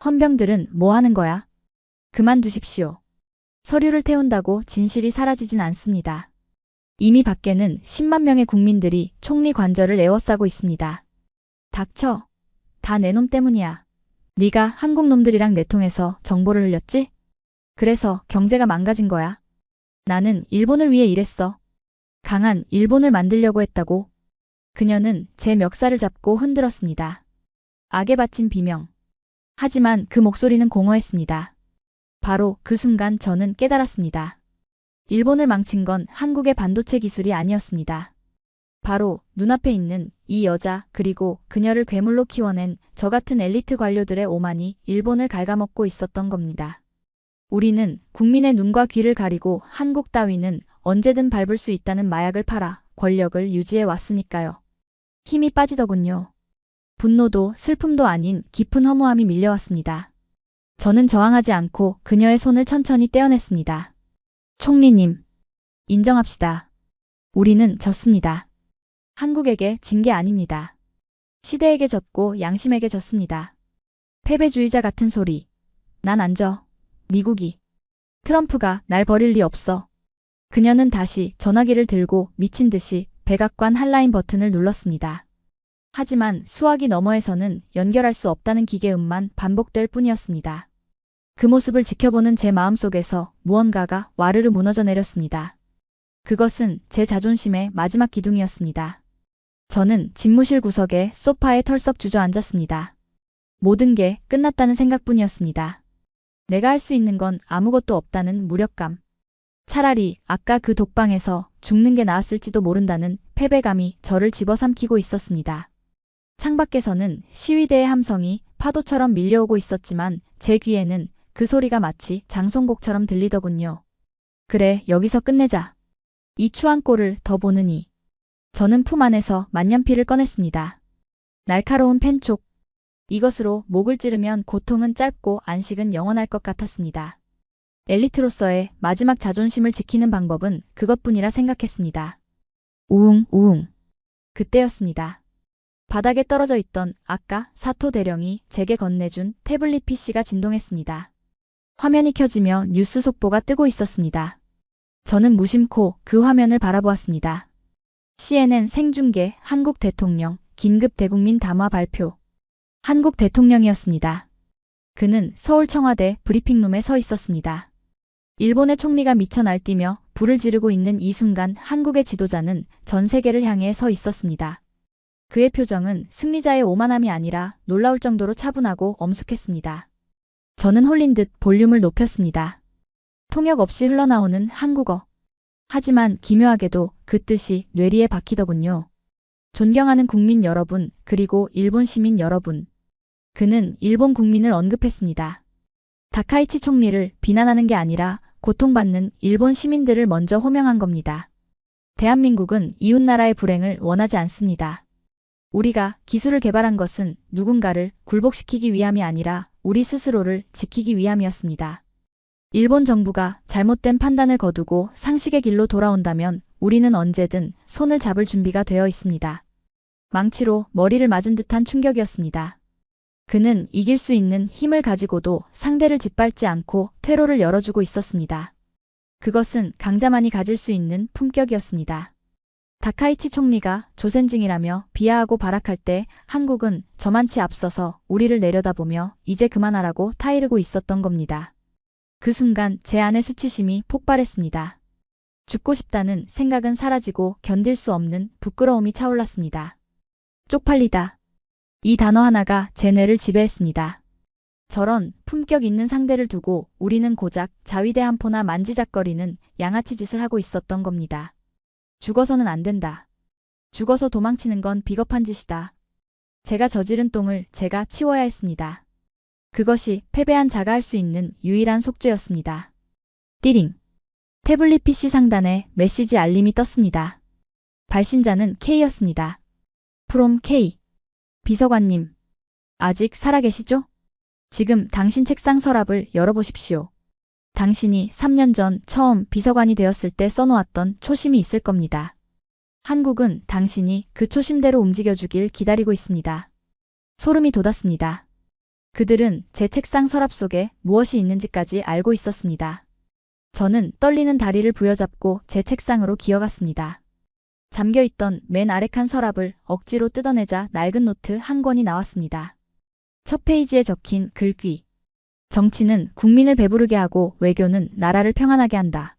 헌병들은 뭐 하는 거야? 그만두십시오. 서류를 태운다고 진실이 사라지진 않습니다. 이미 밖에는 10만 명의 국민들이 총리 관저를 에워싸고 있습니다. 닥쳐. 다 내 놈 때문이야. 네가 한국 놈들이랑 내통해서 정보를 흘렸지? 그래서 경제가 망가진 거야. 나는 일본을 위해 일했어. 강한 일본을 만들려고 했다고. 그녀는 제 멱살을 잡고 흔들었습니다. 악에 바친 비명. 하지만 그 목소리는 공허했습니다. 바로 그 순간 저는 깨달았습니다. 일본을 망친 건 한국의 반도체 기술이 아니었습니다. 바로 눈앞에 있는 이 여자 그리고 그녀를 괴물로 키워낸 저 같은 엘리트 관료들의 오만이 일본을 갉아먹고 있었던 겁니다. 우리는 국민의 눈과 귀를 가리고 한국 따위는 언제든 밟을 수 있다는 마약을 팔아 권력을 유지해 왔으니까요. 힘이 빠지더군요. 분노도 슬픔도 아닌 깊은 허무함이 밀려왔습니다. 저는 저항하지 않고 그녀의 손을 천천히 떼어냈습니다. 총리님, 인정합시다. 우리는 졌습니다. 한국에게 진 게 아닙니다. 시대에게 졌고 양심에게 졌습니다. 패배주의자 같은 소리. 난 안 져. 미국이. 트럼프가 날 버릴 리 없어. 그녀는 다시 전화기를 들고 미친 듯이 백악관 핫라인 버튼을 눌렀습니다. 하지만 수화기 너머에서는 연결할 수 없다는 기계음만 반복될 뿐이었습니다. 그 모습을 지켜보는 제 마음속에서 무언가가 와르르 무너져 내렸습니다. 그것은 제 자존심의 마지막 기둥이었습니다. 저는 집무실 구석에 소파에 털썩 주저앉았습니다. 모든 게 끝났다는 생각뿐이었습니다. 내가 할 수 있는 건 아무것도 없다는 무력감. 차라리 아까 그 독방에서 죽는 게 나았을지도 모른다는 패배감이 저를 집어삼키고 있었습니다. 창밖에서는 시위대의 함성이 파도처럼 밀려오고 있었지만 제 귀에는 그 소리가 마치 장송곡처럼 들리더군요. 그래, 여기서 끝내자. 이 추한 꼴을 더 보느니. 저는 품 안에서 만년필을 꺼냈습니다. 날카로운 펜촉. 이것으로 목을 찌르면 고통은 짧고 안식은 영원할 것 같았습니다. 엘리트로서의 마지막 자존심을 지키는 방법은 그것뿐이라 생각했습니다. 우웅, 우웅. 그때였습니다. 바닥에 떨어져 있던 아까 사토 대령이 제게 건네준 태블릿 PC가 진동했습니다. 화면이 켜지며 뉴스 속보가 뜨고 있었습니다. 저는 무심코 그 화면을 바라보았습니다. CNN 생중계 한국 대통령 긴급 대국민 담화 발표. 한국 대통령이었습니다. 그는 서울 청와대 브리핑룸에 서 있었습니다. 일본의 총리가 미쳐 날뛰며 불을 지르고 있는 이 순간 한국의 지도자는 전 세계를 향해 서 있었습니다. 그의 표정은 승리자의 오만함이 아니라 놀라울 정도로 차분하고 엄숙했습니다. 저는 홀린 듯 볼륨을 높였습니다. 통역 없이 흘러나오는 한국어. 하지만 기묘하게도 그 뜻이 뇌리에 박히더군요. 존경하는 국민 여러분, 그리고 일본 시민 여러분. 그는 일본 국민을 언급했습니다. 다카이치 총리를 비난하는 게 아니라 고통받는 일본 시민들을 먼저 호명한 겁니다. 대한민국은 이웃나라의 불행을 원하지 않습니다. 우리가 기술을 개발한 것은 누군가를 굴복시키기 위함이 아니라 우리 스스로를 지키기 위함이었습니다. 일본 정부가 잘못된 판단을 거두고 상식의 길로 돌아온다면 우리는 언제든 손을 잡을 준비가 되어 있습니다. 망치로 머리를 맞은 듯한 충격이었습니다. 그는 이길 수 있는 힘을 가지고도 상대를 짓밟지 않고 퇴로를 열어주고 있었습니다. 그것은 강자만이 가질 수 있는 품격이었습니다. 다카이치 총리가 조센징이라며 비하하고 발악할 때 한국은 저만치 앞서서 우리를 내려다보며 이제 그만하라고 타이르고 있었던 겁니다. 그 순간 제 안의 수치심이 폭발했습니다. 죽고 싶다는 생각은 사라지고 견딜 수 없는 부끄러움이 차올랐습니다. 쪽팔리다. 이 단어 하나가 제 뇌를 지배했습니다. 저런 품격 있는 상대를 두고 우리는 고작 자위대 한 포나 만지작거리는 양아치 짓을 하고 있었던 겁니다. 죽어서는 안 된다. 죽어서 도망치는 건 비겁한 짓이다. 제가 저지른 똥을 제가 치워야 했습니다. 그것이 패배한 자가 할 수 있는 유일한 속죄였습니다. 띠링. 태블릿 PC 상단에 메시지 알림이 떴습니다. 발신자는 K였습니다. 프롬 K. 비서관님. 아직 살아계시죠? 지금 당신 책상 서랍을 열어보십시오. 당신이 3년 전 처음 비서관이 되었을 때 써놓았던 초심이 있을 겁니다. 한국은 당신이 그 초심대로 움직여주길 기다리고 있습니다. 소름이 돋았습니다. 그들은 제 책상 서랍 속에 무엇이 있는지까지 알고 있었습니다. 저는 떨리는 다리를 부여잡고 제 책상으로 기어갔습니다. 잠겨있던 맨 아래 칸 서랍을 억지로 뜯어내자 낡은 노트 한 권이 나왔습니다. 첫 페이지에 적힌 글귀. 정치는 국민을 배부르게 하고 외교는 나라를 평안하게 한다.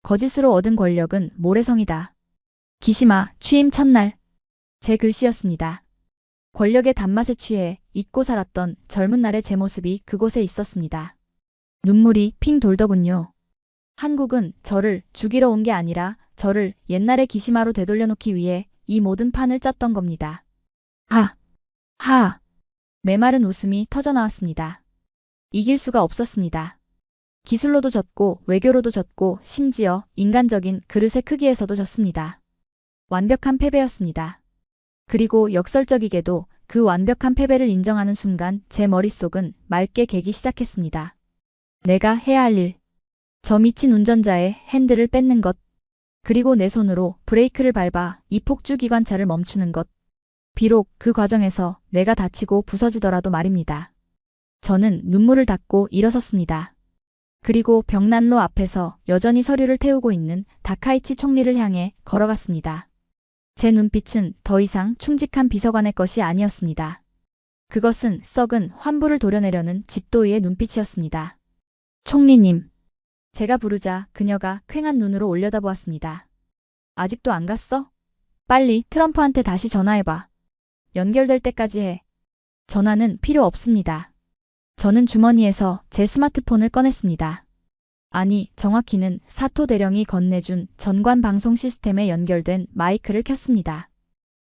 거짓으로 얻은 권력은 모래성이다. 기시마 취임 첫날. 제 글씨였습니다. 권력의 단맛에 취해 잊고 살았던 젊은 날의 제 모습이 그곳에 있었습니다. 눈물이 핑 돌더군요. 한국은 저를 죽이러 온 게 아니라 저를 옛날의 기시마로 되돌려놓기 위해 이 모든 판을 짰던 겁니다. 하! 메마른 웃음이 터져나왔습니다. 이길 수가 없었습니다. 기술로도 졌고 외교로도 졌고 심지어 인간적인 그릇의 크기에서도 졌습니다. 완벽한 패배였습니다. 그리고 역설적이게도 그 완벽한 패배를 인정하는 순간 제 머릿속은 맑게 개기 시작했습니다. 내가 해야 할 일. 저 미친 운전자의 핸들을 뺏는 것. 그리고 내 손으로 브레이크를 밟아 이 폭주 기관차를 멈추는 것. 비록 그 과정에서 내가 다치고 부서지더라도 말입니다. 저는 눈물을 닦고 일어섰습니다. 그리고 벽난로 앞에서 여전히 서류를 태우고 있는 다카이치 총리를 향해 걸어갔습니다. 제 눈빛은 더 이상 충직한 비서관의 것이 아니었습니다. 그것은 썩은 환부를 도려내려는 집도의의 눈빛이었습니다. 총리님. 제가 부르자 그녀가 퀭한 눈으로 올려다보았습니다. 아직도 안 갔어? 빨리 트럼프한테 다시 전화해봐. 연결될 때까지 해. 전화는 필요 없습니다. 저는 주머니에서 제 스마트폰을 꺼냈습니다. 아니, 정확히는 사토 대령이 건네준 전관 방송 시스템에 연결된 마이크를 켰습니다.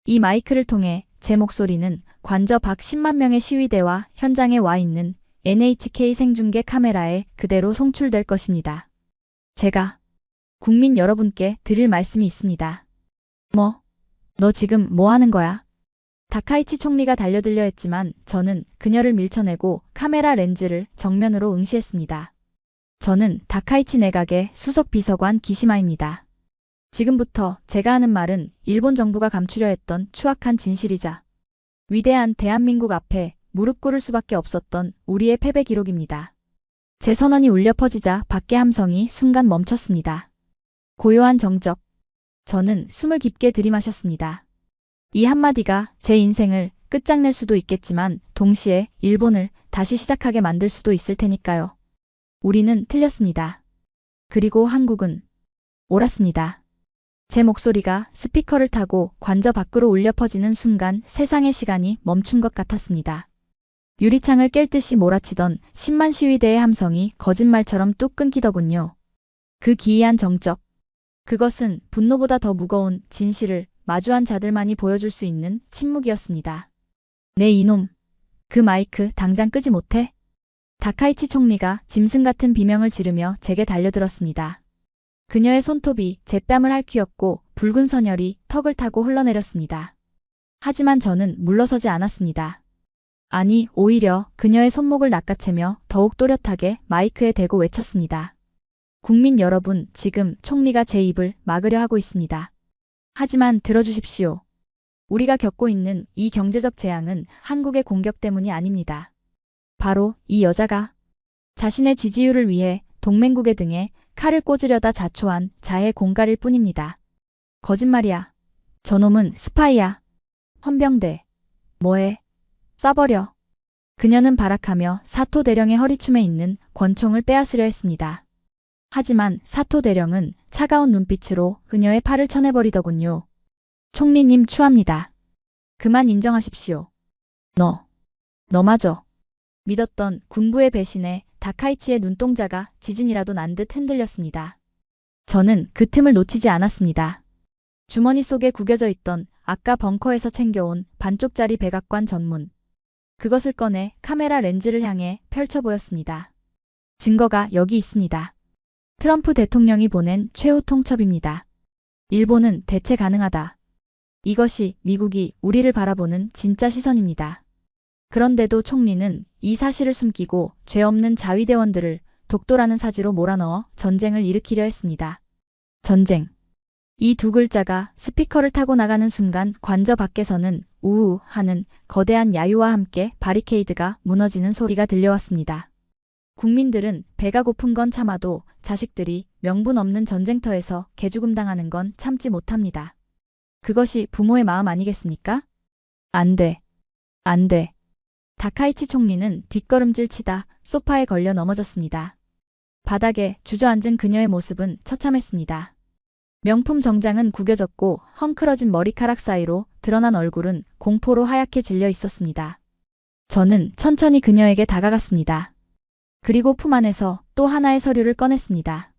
이 마이크를 통해 제 목소리는 관저 밖 10만 명의 시위대와 현장에 와 있는 NHK 생중계 카메라에 그대로 송출될 것입니다. 제가 국민 여러분께 드릴 말씀이 있습니다. 너 지금 뭐 하는 거야? 다카이치 총리가 달려들려 했지만 저는 그녀를 밀쳐내고 카메라 렌즈를 정면으로 응시했습니다. 저는 다카이치 내각의 수석 비서관 기시마입니다. 지금부터 제가 하는 말은 일본 정부가 감추려 했던 추악한 진실이자 위대한 대한민국 앞에 무릎 꿇을 수밖에 없었던 우리의 패배 기록입니다. 제 선언이 울려 퍼지자 밖의 함성이 순간 멈췄습니다. 고요한 정적. 저는 숨을 깊게 들이마셨습니다. 이 한마디가 제 인생을 끝장낼 수도 있겠지만 동시에 일본을 다시 시작하게 만들 수도 있을 테니까요. 우리는 틀렸습니다. 그리고 한국은 옳았습니다. 제 목소리가 스피커를 타고 관저 밖으로 울려 퍼지는 순간 세상의 시간이 멈춘 것 같았습니다. 유리창을 깰 듯이 몰아치던 10만 시위대의 함성이 거짓말처럼 뚝 끊기더군요. 그 기이한 정적. 그것은 분노보다 더 무거운 진실을 마주한 자들만이 보여줄 수 있는 침묵이었습니다. 네 이놈. 그 마이크 당장 끄지 못해? 다카이치 총리가 짐승 같은 비명을 지르며 제게 달려들었습니다. 그녀의 손톱이 제 뺨을 핥히었고 붉은 선혈이 턱을 타고 흘러내렸습니다. 하지만 저는 물러서지 않았습니다. 아니, 오히려 그녀의 손목을 낚아채며 더욱 또렷하게 마이크에 대고 외쳤습니다. 국민 여러분, 지금 총리가 제 입을 막으려 하고 있습니다. 하지만 들어주십시오. 우리가 겪고 있는 이 경제적 재앙은 한국의 공격 때문이 아닙니다. 바로 이 여자가 자신의 지지율을 위해 동맹국의 등에 칼을 꽂으려다 자초한 자해 공갈일 뿐입니다. 거짓말이야. 저놈은 스파이야. 헌병대. 뭐해? 쏴버려. 그녀는 발악하며 사토 대령의 허리춤에 있는 권총을 빼앗으려 했습니다. 하지만 사토 대령은 차가운 눈빛으로 그녀의 팔을 쳐내버리더군요. 총리님 추합니다. 그만 인정하십시오. 너마저. 믿었던 군부의 배신에 다카이치의 눈동자가 지진이라도 난 듯 흔들렸습니다. 저는 그 틈을 놓치지 않았습니다. 주머니 속에 구겨져 있던 아까 벙커에서 챙겨온 반쪽짜리 백악관 전문. 그것을 꺼내 카메라 렌즈를 향해 펼쳐 보였습니다. 증거가 여기 있습니다. 트럼프 대통령이 보낸 최후 통첩입니다. 일본은 대체 가능하다. 이것이 미국이 우리를 바라보는 진짜 시선입니다. 그런데도 총리는 이 사실을 숨기고 죄 없는 자위대원들을 독도라는 사지로 몰아넣어 전쟁을 일으키려 했습니다. 전쟁. 이 두 글자가 스피커를 타고 나가는 순간 관저 밖에서는 우우 하는 거대한 야유와 함께 바리케이드가 무너지는 소리가 들려왔습니다. 국민들은 배가 고픈 건 참아도 자식들이 명분 없는 전쟁터에서 개죽음 당하는 건 참지 못합니다. 그것이 부모의 마음 아니겠습니까? 안 돼. 안 돼. 다카이치 총리는 뒷걸음질 치다 소파에 걸려 넘어졌습니다. 바닥에 주저앉은 그녀의 모습은 처참했습니다. 명품 정장은 구겨졌고 헝클어진 머리카락 사이로 드러난 얼굴은 공포로 하얗게 질려 있었습니다. 저는 천천히 그녀에게 다가갔습니다. 그리고 품 안에서 또 하나의 서류를 꺼냈습니다.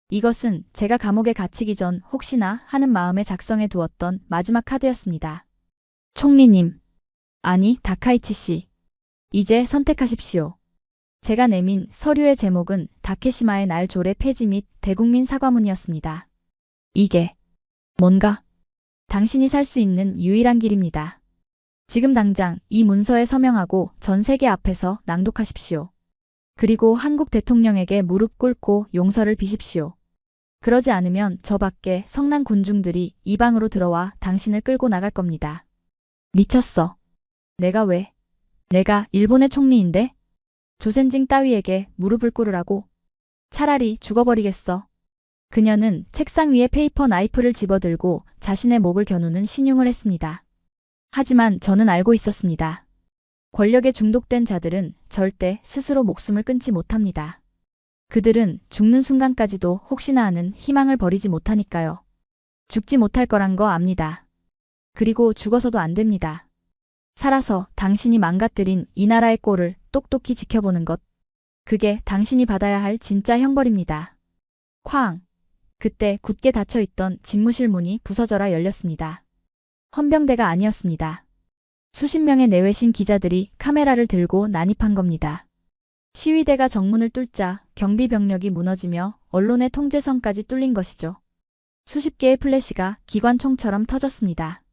이것은 제가 감옥에 갇히기 전 혹시나 하는 마음에 작성해 두었던 마지막 카드였습니다. 총리님, 아니 다카이치 씨, 이제 선택하십시오. 제가 내민 서류의 제목은 다케시마의 날 조례 폐지 및 대국민 사과문이었습니다. 이게 뭔가 당신이 살 수 있는 유일한 길입니다. 지금 당장 이 문서에 서명하고 전 세계 앞에서 낭독하십시오. 그리고 한국 대통령에게 무릎 꿇고 용서를 비십시오. 그러지 않으면 저 밖에 성난 군중들이 이 방으로 들어와 당신을 끌고 나갈 겁니다. 미쳤어. 내가 왜? 내가 일본의 총리인데? 조센징 따위에게 무릎을 꿇으라고? 차라리 죽어버리겠어. 그녀는 책상 위에 페이퍼 나이프를 집어들고 자신의 목을 겨누는 신용을 했습니다. 하지만 저는 알고 있었습니다. 권력에 중독된 자들은 절대 스스로 목숨을 끊지 못합니다. 그들은 죽는 순간까지도 혹시나 하는 희망을 버리지 못하니까요. 죽지 못할 거란 거 압니다. 그리고 죽어서도 안 됩니다. 살아서 당신이 망가뜨린 이 나라의 꼴을 똑똑히 지켜보는 것. 그게 당신이 받아야 할 진짜 형벌입니다. 쾅! 그때 굳게 닫혀있던 집무실 문이 부서져라 열렸습니다. 헌병대가 아니었습니다. 수십 명의 내외신 기자들이 카메라를 들고 난입한 겁니다. 시위대가 정문을 뚫자 경비 병력이 무너지며 언론의 통제선까지 뚫린 것이죠. 수십 개의 플래시가 기관총처럼 터졌습니다.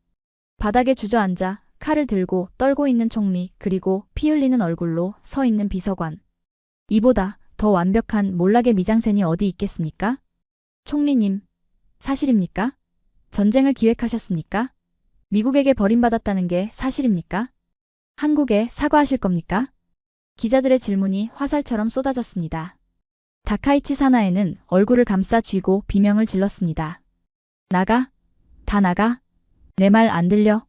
바닥에 주저앉아 칼을 들고 떨고 있는 총리 그리고 피 흘리는 얼굴로 서 있는 비서관. 이보다 더 완벽한 몰락의 미장센이 어디 있겠습니까? 총리님, 사실입니까? 전쟁을 기획하셨습니까? 미국에게 버림받았다는 게 사실입니까? 한국에 사과하실 겁니까? 기자들의 질문이 화살처럼 쏟아졌습니다. 다카이치 사나이는 얼굴을 감싸 쥐고 비명을 질렀습니다. 나가? 다 나가? 내 말 안 들려?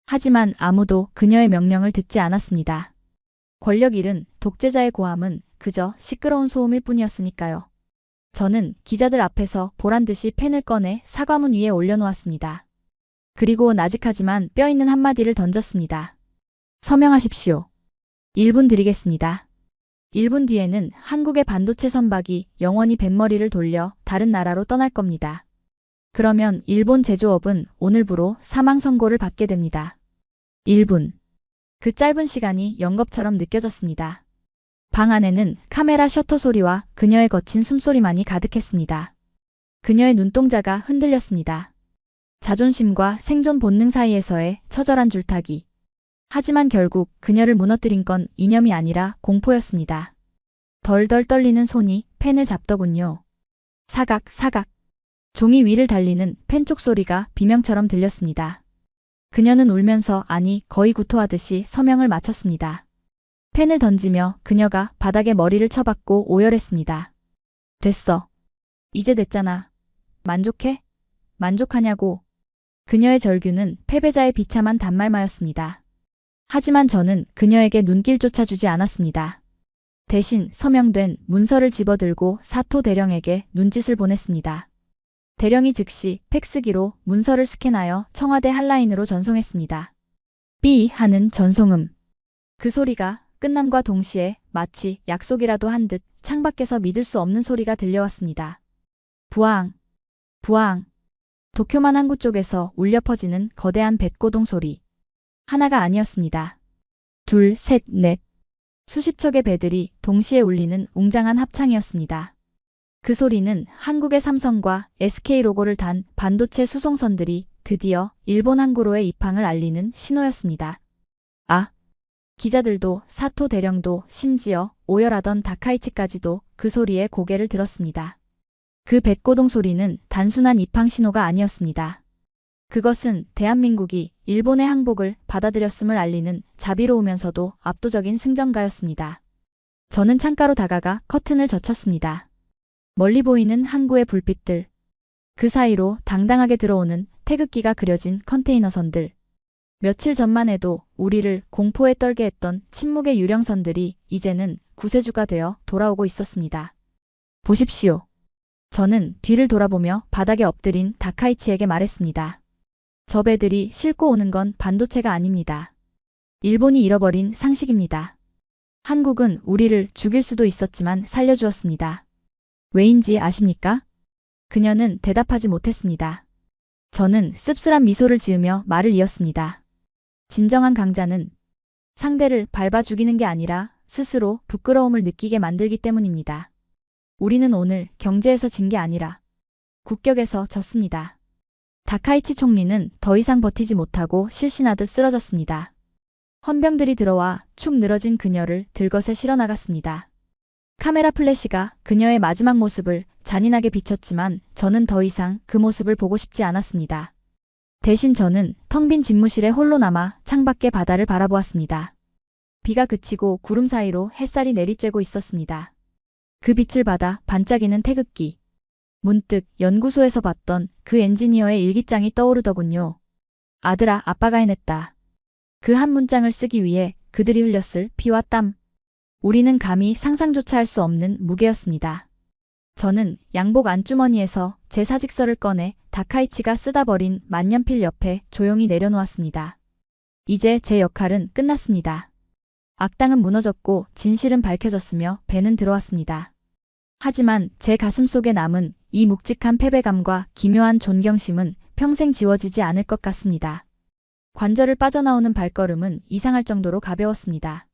하지만 아무도 그녀의 명령을 듣지 않았습니다. 권력 잃은 독재자의 고함은 그저 시끄러운 소음일 뿐이었으니까요. 저는 기자들 앞에서 보란듯이 펜을 꺼내 사과문 위에 올려놓았습니다. 그리고 나직하지만 뼈있는 한마디를 던졌습니다. 서명하십시오. 1분 드리겠습니다. 1분 뒤에는 한국의 반도체 선박이 영원히 뱃머리를 돌려 다른 나라로 떠날 겁니다. 그러면 일본 제조업은 오늘부로 사망 선고를 받게 됩니다. 1분. 그 짧은 시간이 영겁처럼 느껴졌습니다. 방 안에는 카메라 셔터 소리와 그녀의 거친 숨소리만이 가득했습니다. 그녀의 눈동자가 흔들렸습니다. 자존심과 생존 본능 사이에서의 처절한 줄타기. 하지만 결국 그녀를 무너뜨린 건 이념이 아니라 공포였습니다. 덜덜 떨리는 손이 펜을 잡더군요. 사각, 사각. 종이 위를 달리는 펜촉 소리가 비명처럼 들렸습니다. 그녀는 울면서 아니 거의 구토하듯이 서명을 마쳤습니다. 펜을 던지며 그녀가 바닥에 머리를 쳐박고 오열했습니다. 됐어. 이제 됐잖아. 만족해? 만족하냐고. 그녀의 절규는 패배자의 비참한 단말마였습니다. 하지만 저는 그녀에게 눈길조차 주지 않았습니다. 대신 서명된 문서를 집어들고 사토 대령에게 눈짓을 보냈습니다. 대령이 즉시 팩스기로 문서를 스캔하여 청와대 한라인으로 전송했습니다. 삐 하는 전송음. 그 소리가 끝남과 동시에 마치 약속이라도 한 듯 창밖에서 믿을 수 없는 소리가 들려왔습니다. 부앙, 부앙. 도쿄만 항구 쪽에서 울려 퍼지는 거대한 뱃고동 소리. 하나가 아니었습니다. 둘, 셋, 넷. 수십 척의 배들이 동시에 울리는 웅장한 합창이었습니다. 그 소리는 한국의 삼성과 SK 로고를 단 반도체 수송선들이 드디어 일본 항구로의 입항을 알리는 신호였습니다. 아! 기자들도 사토 대령도 심지어 오열하던 다카이치까지도 그 소리에 고개를 들었습니다. 그 뱃고동 소리는 단순한 입항 신호가 아니었습니다. 그것은 대한민국이 일본의 항복을 받아들였음을 알리는 자비로우면서도 압도적인 승전가였습니다. 저는 창가로 다가가 커튼을 젖혔습니다. 멀리 보이는 항구의 불빛들. 그 사이로 당당하게 들어오는 태극기가 그려진 컨테이너선들. 며칠 전만 해도 우리를 공포에 떨게 했던 침묵의 유령선들이 이제는 구세주가 되어 돌아오고 있었습니다. 보십시오. 저는 뒤를 돌아보며 바닥에 엎드린 다카이치에게 말했습니다. 저 배들이 싣고 오는 건 반도체가 아닙니다. 일본이 잃어버린 상식입니다. 한국은 우리를 죽일 수도 있었지만 살려주었습니다. 왜인지 아십니까? 그녀는 대답하지 못했습니다. 저는 씁쓸한 미소를 지으며 말을 이었습니다. 진정한 강자는 상대를 밟아 죽이는 게 아니라 스스로 부끄러움을 느끼게 만들기 때문입니다. 우리는 오늘 경제에서 진 게 아니라 국격에서 졌습니다. 다카이치 총리는 더 이상 버티지 못하고 실신하듯 쓰러졌습니다. 헌병들이 들어와 축 늘어진 그녀를 들것에 실어 나갔습니다. 카메라 플래시가 그녀의 마지막 모습을 잔인하게 비췄지만 저는 더 이상 그 모습을 보고 싶지 않았습니다. 대신 저는 텅 빈 집무실에 홀로 남아 창밖의 바다를 바라보았습니다. 비가 그치고 구름 사이로 햇살이 내리쬐고 있었습니다. 그 빛을 받아 반짝이는 태극기. 문득 연구소에서 봤던 그 엔지니어의 일기장이 떠오르더군요. 아들아, 아빠가 해냈다. 그 한 문장을 쓰기 위해 그들이 흘렸을 피와 땀. 우리는 감히 상상조차 할 수 없는 무게였습니다. 저는 양복 안주머니에서 제 사직서를 꺼내 다카이치가 쓰다 버린 만년필 옆에 조용히 내려놓았습니다. 이제 제 역할은 끝났습니다. 악당은 무너졌고 진실은 밝혀졌으며 배는 들어왔습니다. 하지만 제 가슴 속에 남은 이 묵직한 패배감과 기묘한 존경심은 평생 지워지지 않을 것 같습니다. 관절을 빠져나오는 발걸음은 이상할 정도로 가벼웠습니다.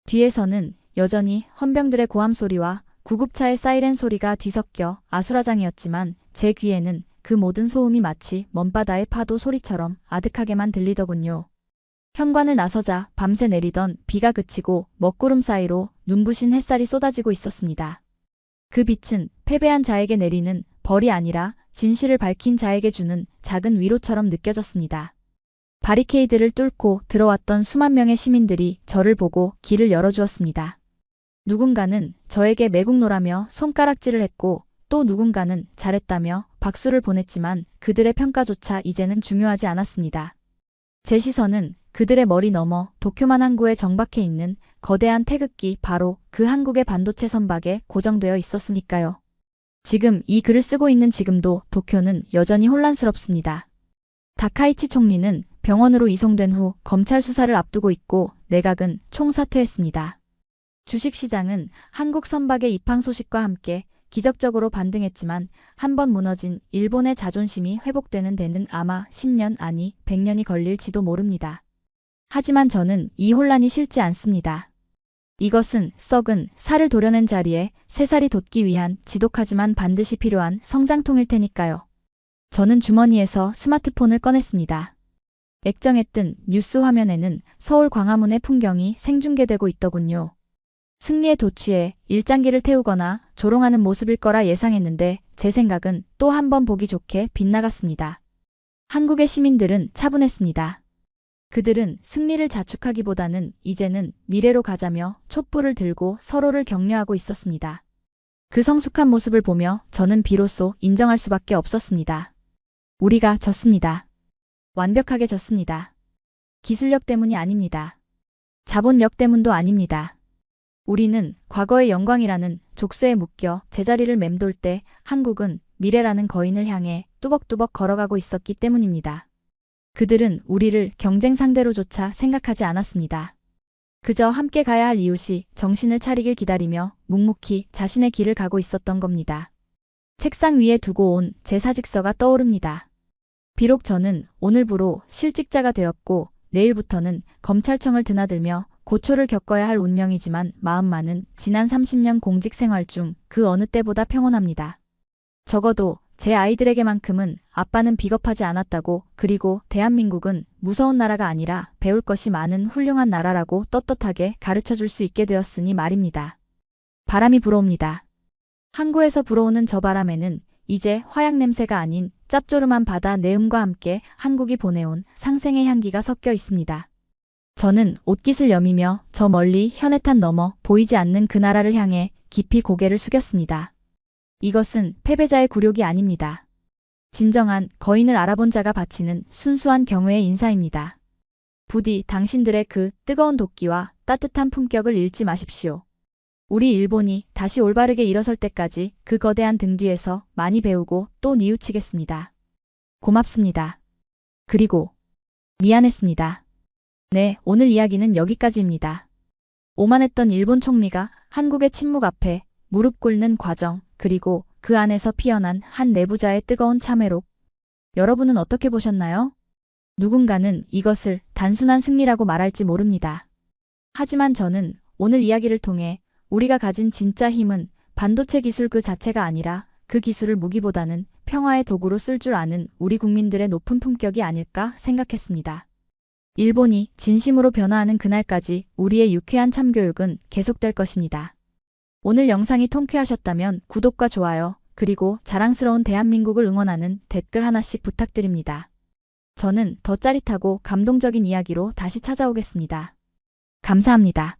뒤에서는 여전히 헌병들의 고함 소리와 구급차의 사이렌 소리가 뒤섞여 아수라장이었지만 제 귀에는 그 모든 소음이 마치 먼바다의 파도 소리처럼 아득하게만 들리더군요. 현관을 나서자 밤새 내리던 비가 그치고 먹구름 사이로 눈부신 햇살이 쏟아지고 있었습니다. 그 빛은 패배한 자에게 내리는 벌이 아니라 진실을 밝힌 자에게 주는 작은 위로처럼 느껴졌습니다. 바리케이드를 뚫고 들어왔던 수만 명의 시민들이 저를 보고 길을 열어주었습니다. 누군가는 저에게 매국노라며 손가락질을 했고 또 누군가는 잘했다며 박수를 보냈지만 그들의 평가조차 이제는 중요하지 않았습니다. 제 시선은 그들의 머리 너머 도쿄만 항구에 정박해 있는 거대한 태극기, 바로 그 한국의 반도체 선박에 고정되어 있었으니까요. 지금 이 글을 쓰고 있는 지금도 도쿄는 여전히 혼란스럽습니다. 다카이치 총리는 병원으로 이송된 후 검찰 수사를 앞두고 있고 내각은 총사퇴했습니다. 주식시장은 한국 선박의 입항 소식과 함께 기적적으로 반등했지만 한번 무너진 일본의 자존심이 회복되는 데는 아마 10년 아니 100년이 걸릴지도 모릅니다. 하지만 저는 이 혼란이 싫지 않습니다. 이것은 썩은 살을 도려낸 자리에 새살이 돋기 위한 지독하지만 반드시 필요한 성장통일 테니까요. 저는 주머니에서 스마트폰을 꺼냈습니다. 액정에 뜬 뉴스 화면에는 서울 광화문의 풍경이 생중계되고 있더군요. 승리에 도취해 일장기를 태우거나 조롱하는 모습일 거라 예상했는데 제 생각은 또 한 번 보기 좋게 빗나갔습니다. 한국의 시민들은 차분했습니다. 그들은 승리를 자축하기보다는 이제는 미래로 가자며 촛불을 들고 서로를 격려하고 있었습니다. 그 성숙한 모습을 보며 저는 비로소 인정할 수밖에 없었습니다. 우리가 졌습니다. 완벽하게 졌습니다. 기술력 때문이 아닙니다. 자본력 때문도 아닙니다. 우리는 과거의 영광이라는 족쇄에 묶여 제자리를 맴돌 때 한국은 미래라는 거인을 향해 뚜벅뚜벅 걸어가고 있었기 때문입니다. 그들은 우리를 경쟁 상대로조차 생각하지 않았습니다. 그저 함께 가야 할 이웃이 정신을 차리길 기다리며 묵묵히 자신의 길을 가고 있었던 겁니다. 책상 위에 두고 온 제 사직서가 떠오릅니다. 비록 저는 오늘부로 실직자가 되었고 내일부터는 검찰청을 드나들며 고초를 겪어야 할 운명이지만 마음만은 지난 30년 공직 생활 중 그 어느 때보다 평온합니다. 적어도 제 아이들에게만큼은 아빠는 비겁하지 않았다고, 그리고 대한민국은 무서운 나라가 아니라 배울 것이 많은 훌륭한 나라라고 떳떳하게 가르쳐줄 수 있게 되었으니 말입니다. 바람이 불어옵니다. 항구에서 불어오는 저 바람에는 이제 화약 냄새가 아닌 짭조름한 바다 내음과 함께 한국이 보내온 상생의 향기가 섞여 있습니다. 저는 옷깃을 여미며 저 멀리 현해탄 너머 보이지 않는 그 나라를 향해 깊이 고개를 숙였습니다. 이것은 패배자의 굴욕이 아닙니다. 진정한 거인을 알아본 자가 바치는 순수한 경외의 인사입니다. 부디 당신들의 그 뜨거운 도끼와 따뜻한 품격을 잃지 마십시오. 우리 일본이 다시 올바르게 일어설 때까지 그 거대한 등 뒤에서 많이 배우고 또 뉘우치겠습니다. 고맙습니다. 그리고 미안했습니다. 네, 오늘 이야기는 여기까지입니다. 오만했던 일본 총리가 한국의 침묵 앞에 무릎 꿇는 과정, 그리고 그 안에서 피어난 한 내부자의 뜨거운 참회록. 여러분은 어떻게 보셨나요? 누군가는 이것을 단순한 승리라고 말할지 모릅니다. 하지만 저는 오늘 이야기를 통해 우리가 가진 진짜 힘은 반도체 기술 그 자체가 아니라 그 기술을 무기보다는 평화의 도구로 쓸 줄 아는 우리 국민들의 높은 품격이 아닐까 생각했습니다. 일본이 진심으로 변화하는 그날까지 우리의 유쾌한 참교육은 계속될 것입니다. 오늘 영상이 통쾌하셨다면 구독과 좋아요, 그리고 자랑스러운 대한민국을 응원하는 댓글 하나씩 부탁드립니다. 저는 더 짜릿하고 감동적인 이야기로 다시 찾아오겠습니다. 감사합니다.